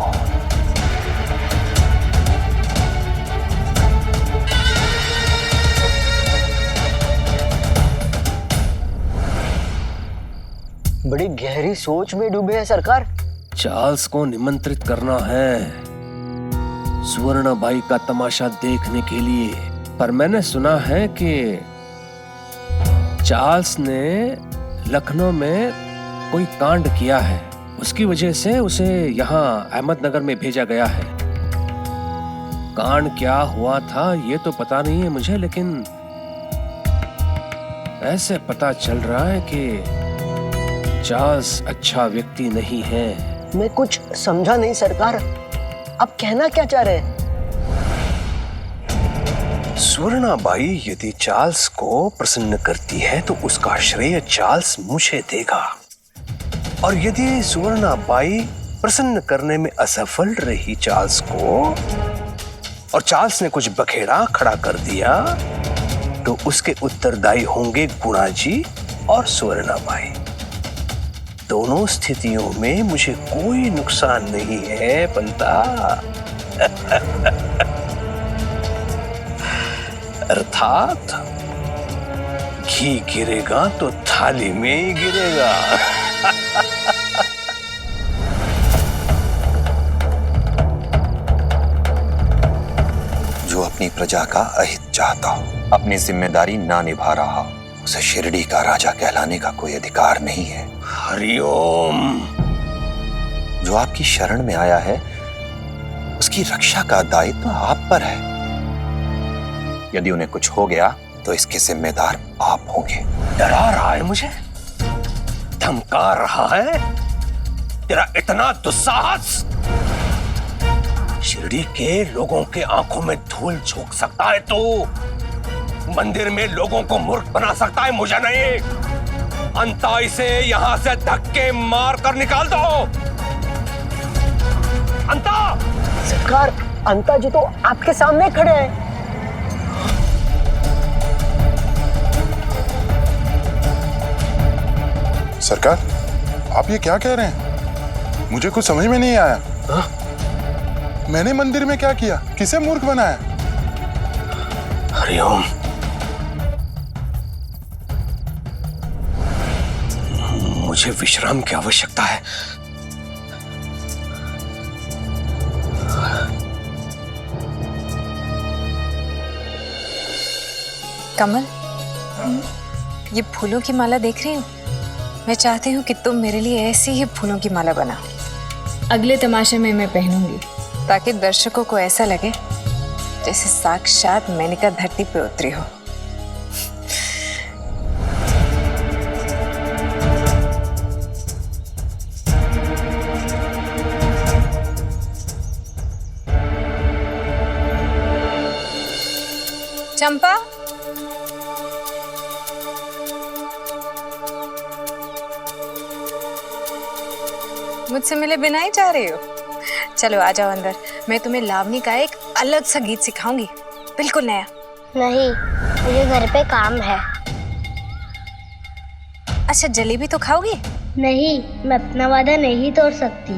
बड़ी गहरी सोच में डूबे हैं सरकार। चार्ल्स को निमंत्रित करना है सुवर्णाबाई का तमाशा देखने के लिए, पर मैंने सुना है कि चार्ल्स ने लखनऊ में कोई कांड किया है, उसकी वजह से उसे यहाँ अहमदनगर में भेजा गया है। कांड क्या हुआ था ये तो पता नहीं है मुझे, लेकिन ऐसे पता चल रहा है कि चार्ल्स अच्छा व्यक्ति नहीं है। मैं कुछ समझा नहीं सरकार, आप कहना क्या चाह रहे हैं? सुवर्णाबाई यदि चार्ल्स को प्रसन्न करती है तो उसका श्रेय चार्ल्स मुझे देगा, और यदि सुवर्णाबाई प्रसन्न करने में असफल रही चार्ल्स को और चार्ल्स ने कुछ बखेड़ा खड़ा कर दिया तो उसके उत्तरदायी होंगे गुणा जी और सुवर्णाबाई। दोनों स्थितियों में मुझे कोई नुकसान नहीं है पंता। अर्थात घी गिरेगा तो थाली में ही गिरेगा। जो अपनी प्रजा का अहित चाहता हो, अपनी जिम्मेदारी ना निभा रहा, उसे शिरडी का राजा कहलाने का कोई अधिकार नहीं है। हरिओम। जो आपकी शरण में आया है उसकी रक्षा का दायित्व तो आप पर है। यदि उन्हें कुछ हो गया तो इसके जिम्मेदार आप होंगे। डरा रहा है मुझे, धमका रहा है, तेरा इतना दुस्साहस शिरडी के लोगों के आंखों में धूल झोंक सकता है तो मंदिर में लोगों को मूर्ख बना सकता है, मुझे नहीं। अंता इसे यहां से धक्के मार कर निकाल दो। अंता! सरकार, अंता जी तो आपके सामने खड़े हैं। सरकार, आप ये क्या कह रहे हैं? मुझे कुछ समझ में नहीं आया। मैंने मंदिर में क्या किया? किसे मूर्ख बनाया? हरिओम। मुझे विश्राम की आवश्यकता है। कमल, ये फूलों की माला देख रही हो? मैं चाहती हूँ कि तुम मेरे लिए ऐसी ही फूलों की माला बना। अगले तमाशे में मैं पहनूंगी ताकि दर्शकों को ऐसा लगे जैसे साक्षात मेनका धरती पे उतरी हो। चंपा, मुझसे मिले बिना ही जा रही हो? चलो आ जाओ अंदर, मैं तुम्हें लावनी का एक अलग सा गीत सिखाऊंगी, बिल्कुल नया। नहीं, मुझे घर पे काम है। अच्छा, जलेबी तो खाओगी? नहीं, मैं अपना वादा नहीं तोड़ सकती।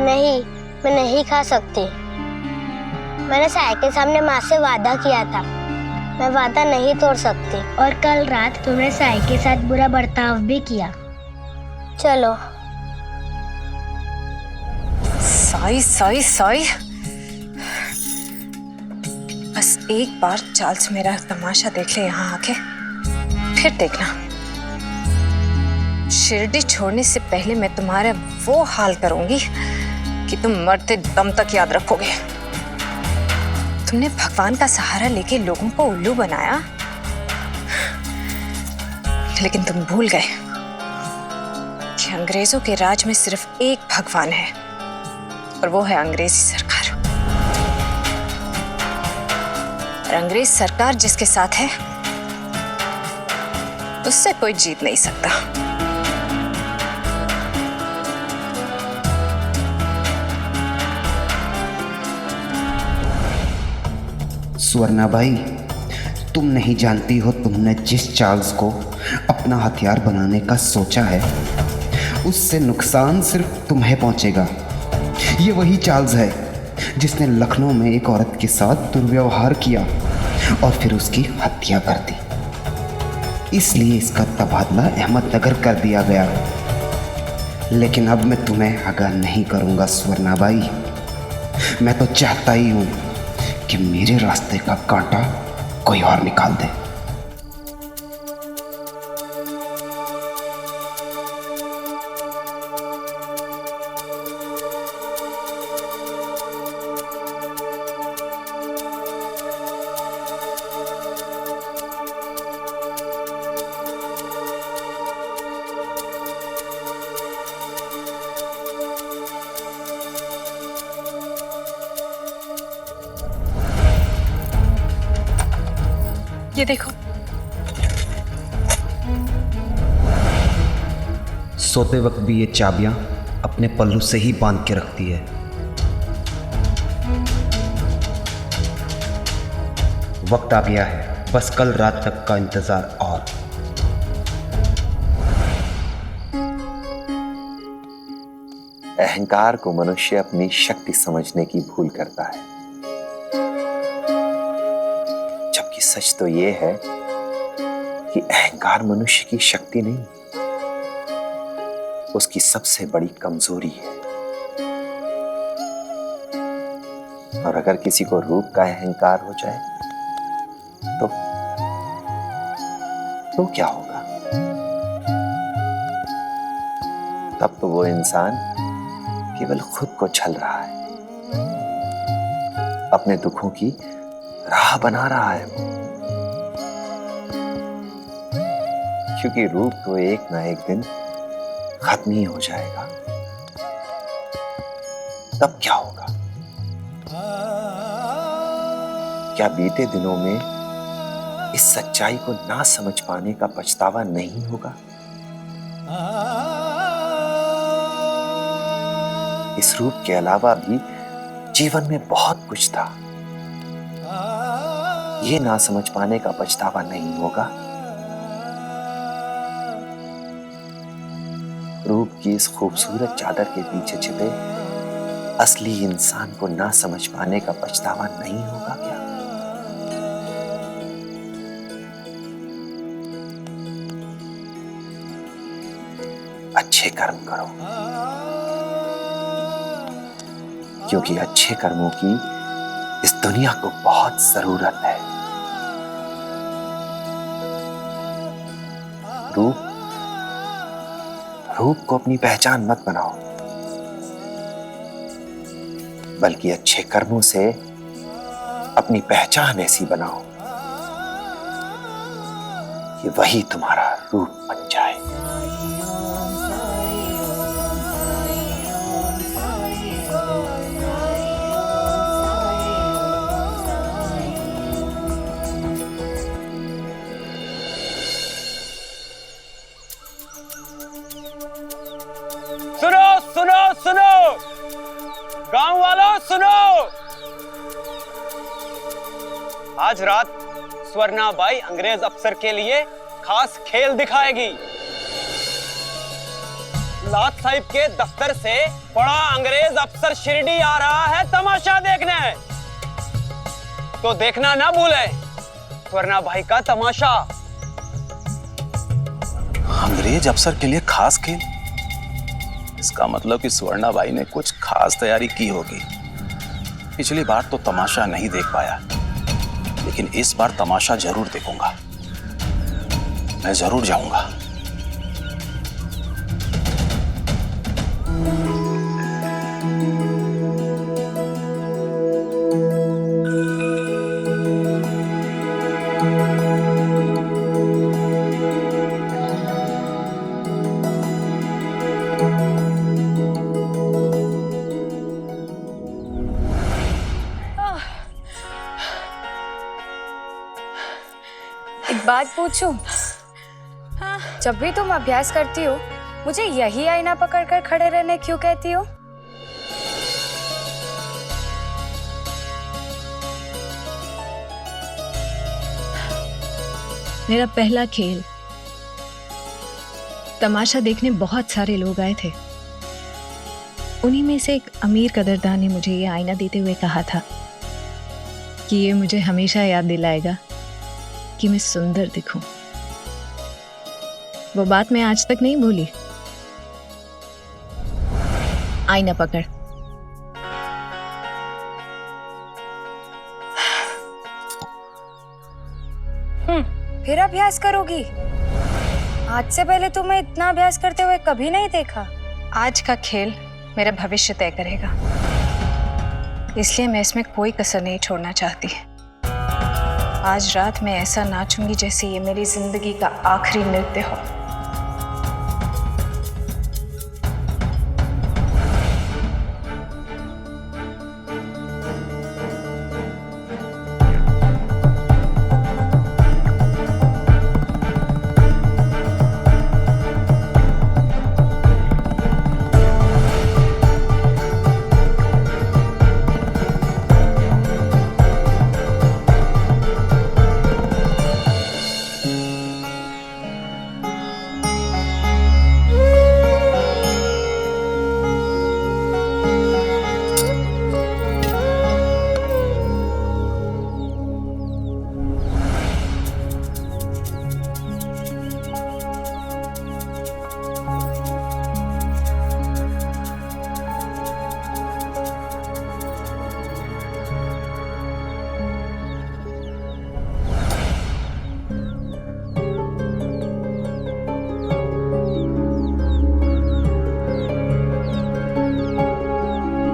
नहीं, मैं नहीं खा सकती। मैंने साय के सामने माँ से वादा किया था, मैं वादा नहीं तोड़ सकती। और कल रात तुमने साय के साथ बुरा बर्ताव भी किया। चलो। साई साई साई, बस एक बार चार्ल्स मेरा तमाशा देख ले यहाँ आके, फिर देखना शिरडी छोड़ने से पहले मैं तुम्हारा वो हाल करूंगी कि तुम मरते दम तक याद रखोगे। तुमने भगवान का सहारा लेके लोगों को उल्लू बनाया, लेकिन तुम भूल गए कि अंग्रेजों के राज में सिर्फ एक भगवान है, और वो है अंग्रेजी सरकार। और अंग्रेज सरकार जिसके साथ है उससे कोई जीत नहीं सकता। स्वर्णाबाई, तुम नहीं जानती हो तुमने जिस चार्ल्स को अपना हथियार बनाने का सोचा है, उससे नुकसान सिर्फ तुम्हें पहुंचेगा। ये वही चार्ल्स है जिसने लखनऊ में एक औरत के साथ दुर्व्यवहार किया और फिर उसकी हत्या कर दी। इसलिए इसका तबादला अहमदनगर कर दिया गया। लेकिन अब मैं तुम्हें आगाह नहीं करूंगा स्वर्णाबाई। मैं तो चाहता ही हूं कि मेरे रास्ते का कांटा कोई और निकाल दे। ये देखो, सोते वक्त भी ये चाबियां अपने पल्लू से ही बांध के रखती है। वक्त आ गया है, बस कल रात तक का इंतजार और। अहंकार को मनुष्य अपनी शक्ति समझने की भूल करता है, जबकि सच तो ये है कि अहंकार मनुष्य की शक्ति नहीं, उसकी सबसे बड़ी कमजोरी है। और अगर किसी को रूप का अहंकार हो जाए तो क्या होगा? तब तो वो इंसान केवल खुद को छल रहा है, अपने दुखों की राह बना रहा है वो। क्योंकि रूप तो एक ना एक दिन खत्म ही हो जाएगा। तब क्या होगा? क्या बीते दिनों में इस सच्चाई को ना समझ पाने का पछतावा नहीं होगा? इस रूप के अलावा भी जीवन में बहुत कुछ था, ये ना समझ पाने का पछतावा नहीं होगा। रूप की इस खूबसूरत चादर के पीछे छिपे असली इंसान को ना समझ पाने का पछतावा नहीं होगा क्या? अच्छे कर्म करो, क्योंकि अच्छे कर्मों की इस दुनिया को बहुत जरूरत है। रूप को अपनी पहचान मत बनाओ, बल्कि अच्छे कर्मों से अपनी पहचान ऐसी बनाओ कि वही तुम्हारा रूप बन जाए। सुनो सुनो सुनो, गांव वालों सुनो, आज रात स्वर्णाबाई अंग्रेज अफसर के लिए खास खेल दिखाएगी। लाट साहिब के दफ्तर से बड़ा अंग्रेज अफसर शिरडी आ रहा है तमाशा देखने, तो देखना ना भूले स्वर्णाबाई का तमाशा। अंग्रेज अफसर के लिए खास खेल? इसका मतलब कि स्वर्णाबाई ने कुछ खास तैयारी की होगी। पिछली बार तो तमाशा नहीं देख पाया, लेकिन इस बार तमाशा जरूर देखूंगा। मैं जरूर जाऊंगा। बात पूछूं? जब भी तुम अभ्यास करती हो, मुझे यही आईना पकड़कर खड़े रहने क्यों कहती हो? मेरा पहला खेल। तमाशा देखने बहुत सारे लोग आए थे। उन्हीं में से एक अमीर कदरदान ने मुझे ये आईना देते हुए कहा था कि ये मुझे हमेशा याद दिलाएगा कि मैं सुंदर दिखूं। वो बात मैं आज तक नहीं भूली। आईना पकड़। फिर अभ्यास करोगी? आज से पहले तुम्हें इतना अभ्यास करते हुए कभी नहीं देखा। आज का खेल मेरा भविष्य तय करेगा, इसलिए मैं इसमें कोई कसर नहीं छोड़ना चाहती। आज रात मैं ऐसा नाचूंगी जैसे ये मेरी जिंदगी का आखिरी नृत्य हो।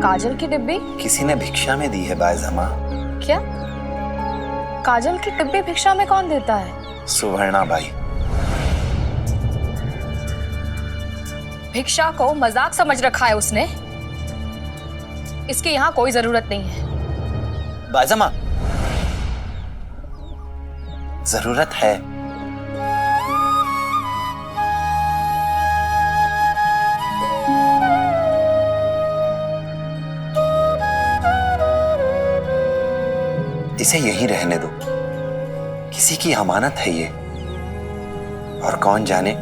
काजल की डिब्बी? किसी ने भिक्षा में दी है बायजमा। क्या? काजल की डिब्बी भिक्षा में कौन देता है? सुवर्णा बाई। भिक्षा को मजाक समझ रखा है उसने। इसकी यहाँ कोई जरूरत नहीं है। बायजमा, जरूरत है। इसे यहीं रहने दो, किसी की अमानत है ये, और कौन जाने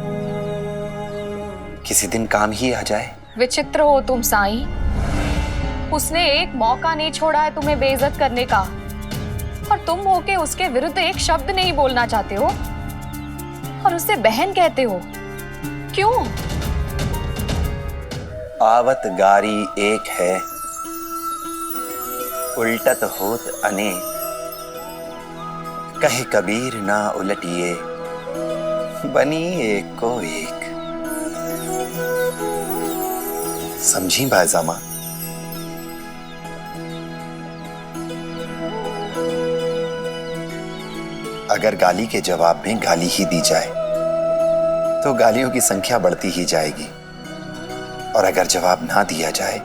किसी दिन काम ही आ जाए। विचित्र हो तुम साईं। उसने एक मौका नहीं छोड़ा है तुम्हें बेइज्जत करने का, और तुम होके उसके विरुद्ध एक शब्द नहीं बोलना चाहते हो और उसे बहन कहते हो। क्यों? आवत गारी एक है, उल्टत होत अनेक। कहे कबीर ना उलटिए, बनी एक को एक। समझी बायजामा? अगर गाली के जवाब में गाली ही दी जाए तो गालियों की संख्या बढ़ती ही जाएगी, और अगर जवाब ना दिया जाए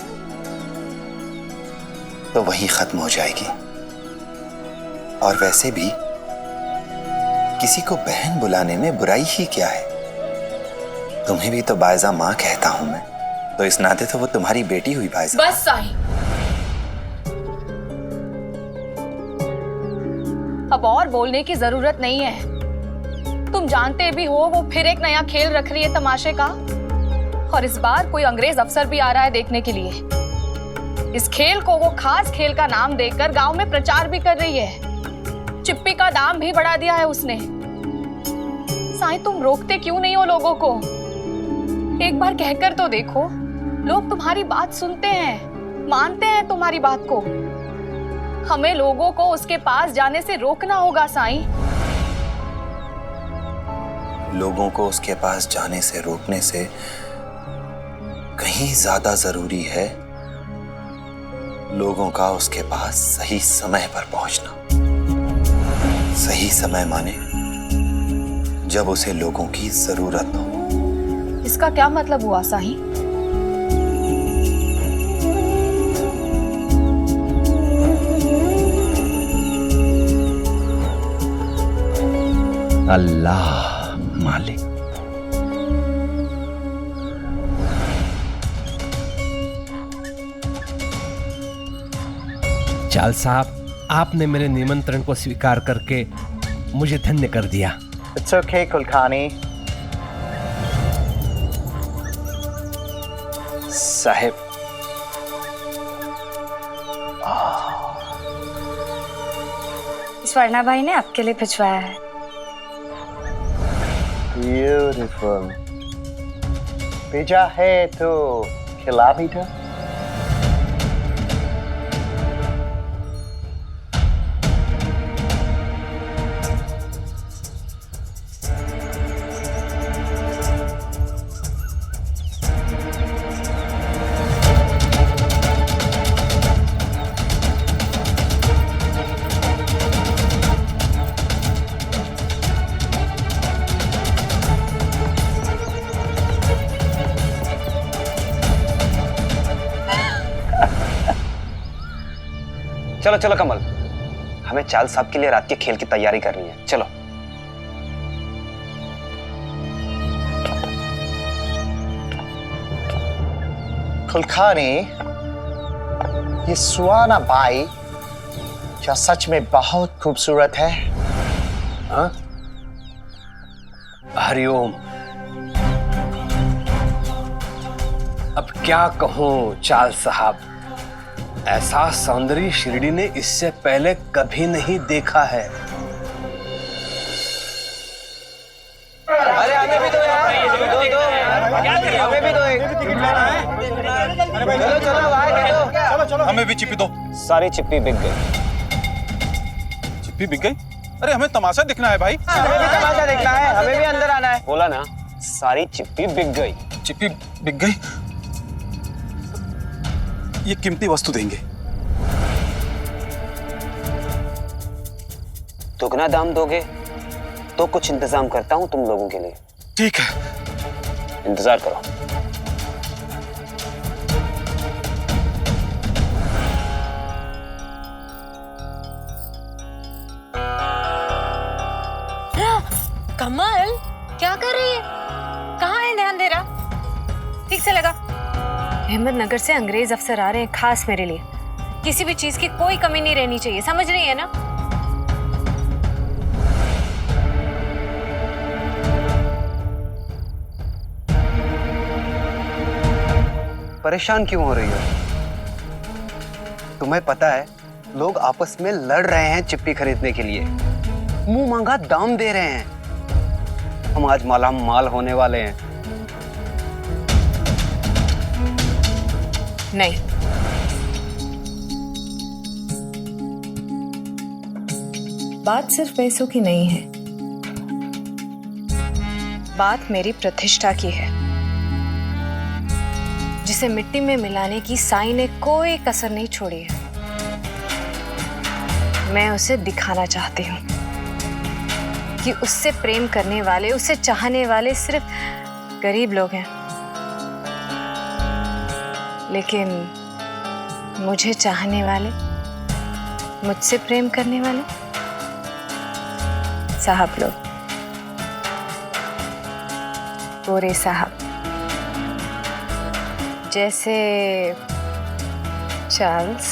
तो वही खत्म हो जाएगी। और वैसे भी किसी को बहन बुलाने में बुराई ही क्या है? तुम्हें भी तो बायजा माँ कहता हूं मैं, तो इस नाते तो वो तुम्हारी बेटी हुई बायजा। बस साईं, अब और बोलने की जरूरत नहीं है। तुम जानते भी हो वो फिर एक नया खेल रख रही है तमाशे का, और इस बार कोई अंग्रेज अफसर भी आ रहा है देखने के लिए। इस खेल को वो खास खेल का नाम देकर गांव में प्रचार भी कर रही है। चिप्पी का दाम भी बढ़ा दिया है उसने। साईं, तुम रोकते क्यों नहीं हो लोगों को? एक बार कहकर तो देखो। लोग तुम्हारी बात सुनते हैं, मानते हैं तुम्हारी बात को। हमें लोगों को उसके पास जाने से रोकना होगा साईं। लोगों को उसके पास जाने से रोकने से कहीं ज्यादा जरूरी है लोगों का उसके पास सही समय पर पहुंचना। सही समय माने जब उसे लोगों की जरूरत हो। इसका क्या मतलब हुआ साईं? अल्लाह मालिक। चाल साहब, आपने मेरे निमंत्रण को स्वीकार करके मुझे धन्य कर दिया। It's okay, कुलखानी। साहिब, स्वर्णा भाई ने आपके लिए भिजवाया है। Beautiful। भेजा है तो खिला भी दो। चलो चलो कमल, हमें चाल साहब के लिए रात के खेल की तैयारी करनी है। चलो। कुलखानी, ये सुहाना बाई क्या सच में बहुत खूबसूरत है? हाँ? हरिओम। अब क्या कहूं चाल साहब, ऐसा सौंदर्य शिरडी ने इससे पहले कभी नहीं देखा है। अरे हमें भी दो यार, दो हमें भी दो एक। चलो चलो भाई, दे दो। हमें भी चिप्पी दो। सारी चिप्पी बिक गई। चिप्पी बिक गई? अरे हमें तमाशा दिखना है भाई। हमें भी तमाशा देखना है, हमें भी अंदर आना है। बोला ना, सारी चिप्पी बिक गई। चिप्पी बिक गई? ये कीमती वस्तु देंगे। दुगना दाम दोगे तो कुछ इंतजाम करता हूं तुम लोगों के लिए। ठीक है, इंतजार करो। कमल, क्या कर रही है? कहाँ है ध्यान दे रहा? ठीक से लगा। अहमदनगर से अंग्रेज अफसर आ रहे हैं खास मेरे लिए। किसी भी चीज की कोई कमी नहीं रहनी चाहिए, समझ रही है ना? परेशान क्यों हो रही हो? तुम्हें पता है लोग आपस में लड़ रहे हैं चिप्पी खरीदने के लिए, मुंह मांगा दाम दे रहे हैं। हम आज माला माल होने वाले हैं। नहीं, बात सिर्फ पैसों की नहीं है, बात मेरी प्रतिष्ठा की है, जिसे मिट्टी में मिलाने की साईं ने कोई कसर नहीं छोड़ी है। मैं उसे दिखाना चाहती हूँ कि उससे प्रेम करने वाले, उसे चाहने वाले सिर्फ गरीब लोग हैं, लेकिन मुझे चाहने वाले, मुझसे प्रेम करने वाले साहब लोग, गोरे साहब, जैसे चार्ल्स।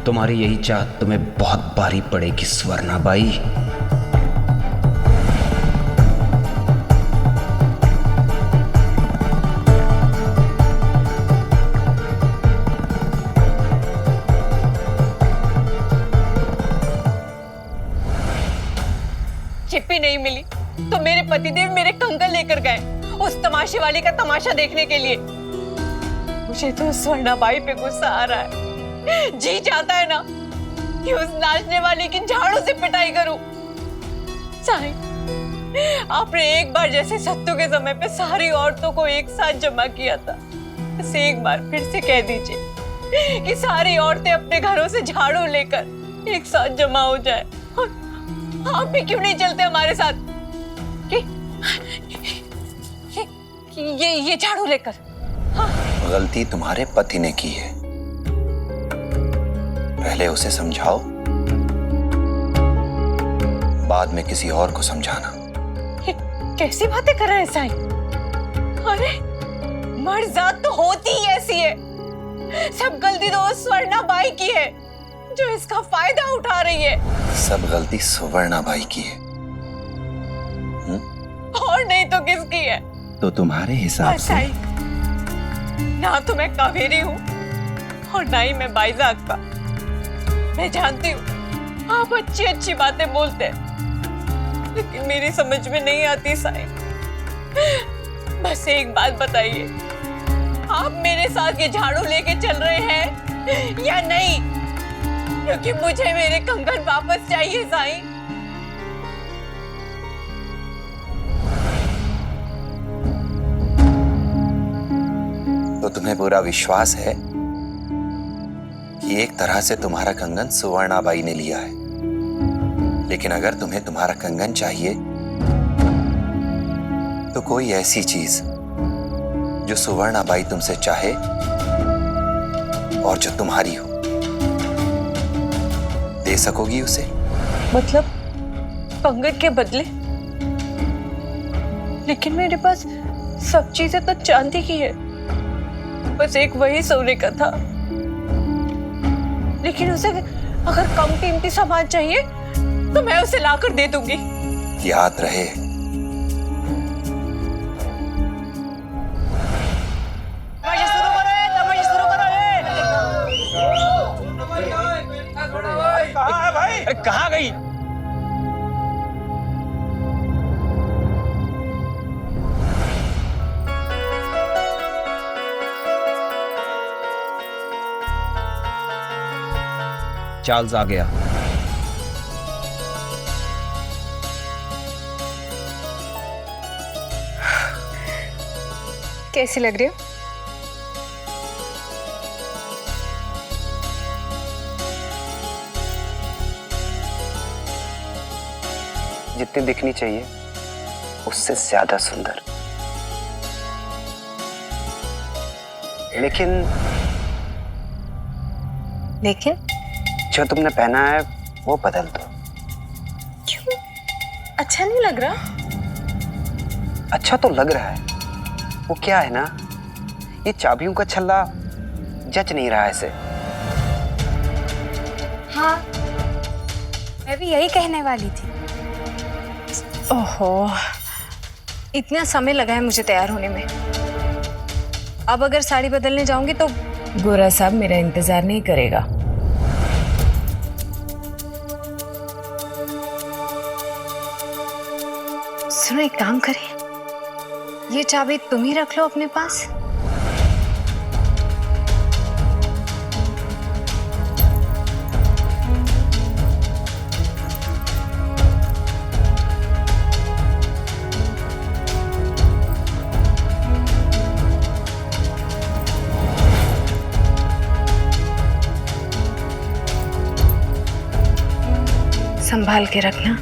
तुम्हारी यही चाहत तुम्हें बहुत भारी पड़ेगी स्वर्णा बाई। चिप्पी नहीं मिली तो मेरे पतिदेव मेरे कंगन लेकर गए उस तमाशे वाले का तमाशा देखने के लिए। मुझे तो स्वर्णा बाई पे गुस्सा आ रहा है। जी चाहता है ना कि उस नाचने वाली की झाड़ू से पिटाई करूं। साईं, आपने एक बार जैसे सत्तू के समय पे सारी औरतों को एक साथ जमा किया था, बस एक बार फिर से कह दीजिए कि सारी औरतें अपने घरों से झाड़ू लेकर एक साथ जमा हो जाए। आप भी क्यों नहीं चलते हमारे साथ कि ये झाड़ू लेकर? हाँ। गलती तुम्हारे पति ने की है, पहले उसे समझाओ, बाद में किसी और को समझाना। कैसी बातें कर रहे हैं साईं? अरे मर्द जात तो होती ही ऐसी है। सब गलती तो उस स्वर्णा बाई की है जो इसका फायदा उठा रही है। सब गलती सुवर्णा बाई की है। और नहीं तो किसकी है? तो तुम्हारे हिसाब से साई, ना तो मैं कावेरी हूँ और ना ही मैं बाईजाग का। मैं जानती हूँ आप अच्छी अच्छी बातें बोलते हैं, लेकिन मेरी समझ में नहीं आती साई। बस एक बात बताइए, आप मेरे साथ ये झाड़ू लेके चल रहे हैं या नहीं? क्योंकि मुझे मेरे कंगन वापस चाहिए साई। तो तुम्हें पूरा विश्वास है कि एक तरह से तुम्हारा कंगन सुवर्णा बाई ने लिया है, लेकिन अगर तुम्हें तुम्हारा कंगन चाहिए तो कोई ऐसी चीज जो सुवर्णा बाई तुमसे चाहे और जो तुम्हारी हो, दे सकोगी उसे? मतलब कंगन के बदले? लेकिन मेरे पास सब चीजें तो चांदी की है, बस एक वही सोने का था। लेकिन उसे अगर कम कीमती सामान चाहिए तो मैं उसे लाकर दे दूंगी। याद रहे, कहाँ गई? चार्ल्स आ गया। कैसी लग रही हो? जितनी दिखनी चाहिए उससे ज्यादा सुंदर। लेकिन जो तुमने पहना है वो बदल दो। क्यों? अच्छा नहीं लग रहा? अच्छा तो लग रहा है, वो क्या है ना, ये चाबियों का छल्ला जच नहीं रहा है इसे। हाँ, मैं भी यही कहने वाली थी। ओहो, इतना समय लगा है मुझे तैयार होने में। अब अगर साड़ी बदलने जाऊंगी तो गोरा साहब मेरा इंतजार नहीं करेगा। सुनो, एक काम करें, ये चाबी तुम ही रख लो अपने पास। संभाल के रखना।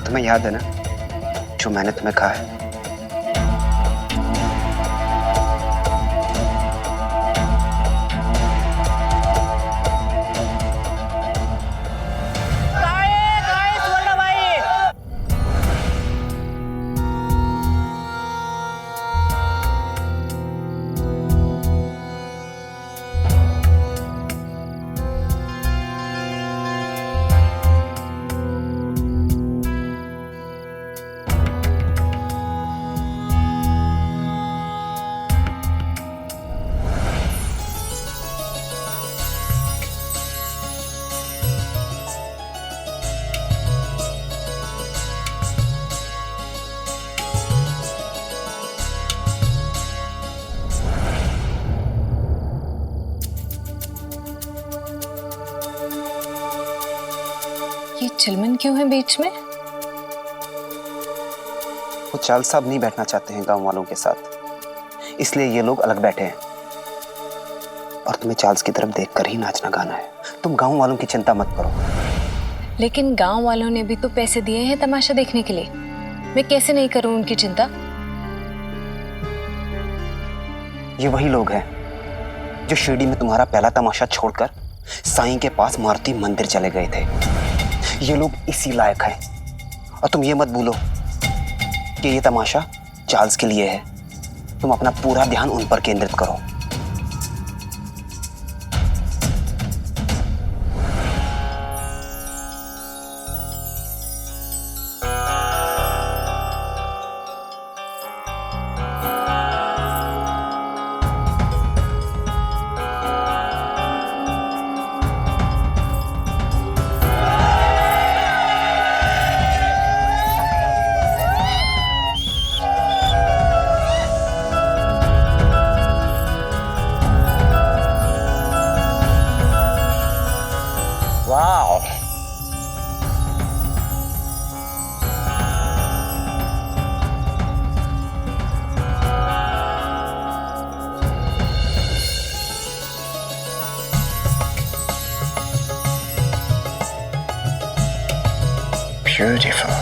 तुम्हें याद है ना जो मैंने तुम्हें कहा है? ये चिलमन क्यों है बीच में? वो चार्ल्स साहब नहीं बैठना चाहते हैं गांव वालों के साथ, इसलिए ये लोग अलग बैठे हैं। और तुम्हें चार्ल्स की तरफ देखकर ही नाचना गाना है। तुम गांव वालों की चिंता मत करो। लेकिन गांव वालों ने भी तो पैसे दिए हैं तमाशा देखने के लिए। मैं कैसे नहीं करूं उनकी चिंता। ये वही लोग हैं जो शिरडी में तुम्हारा पहला तमाशा छोड़कर साईं के पास मारुति मंदिर चले गए थे। ये लोग इसी लायक हैं। और तुम ये मत भूलो कि ये तमाशा चार्ल्स के लिए है। तुम अपना पूरा ध्यान उन पर केंद्रित करो। वाह, Beautiful.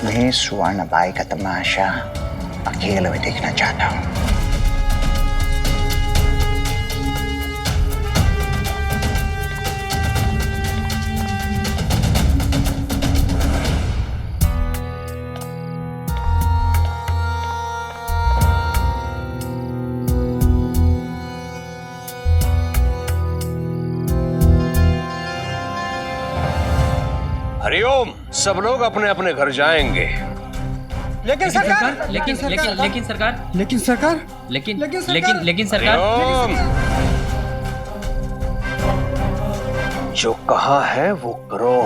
मैं स्वर्ण बाई का तमाशा अकेले में देखना चाहता हूँ। हरिओम। सब लोग अपने अपने घर जाएंगे। लेकिन सरकार, लेकिन सरकार, लेकिन सरकार, लेकिन सरकार, लेकिन सरकार, हरिओम। जो कहा है वो करो।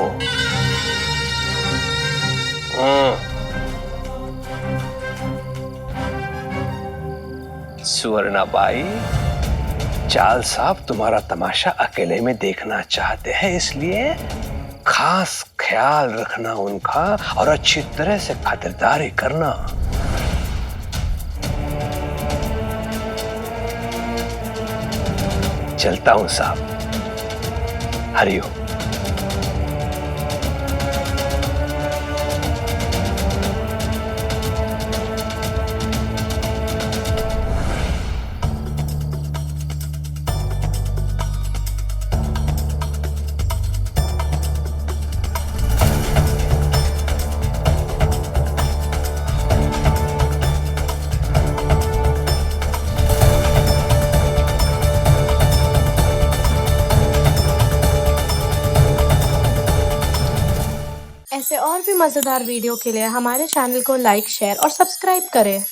सुवर्णाबाई, चार्ल्स साहब तुम्हारा तमाशा अकेले में देखना चाहते हैं, इसलिए खास ख्याल रखना उनका और अच्छी तरह से खातिरदारी करना। चलता हूं साहब। हरिओम। ऐसे और भी मज़ेदार वीडियो के लिए हमारे चैनल को लाइक, शेयर और सब्सक्राइब करें।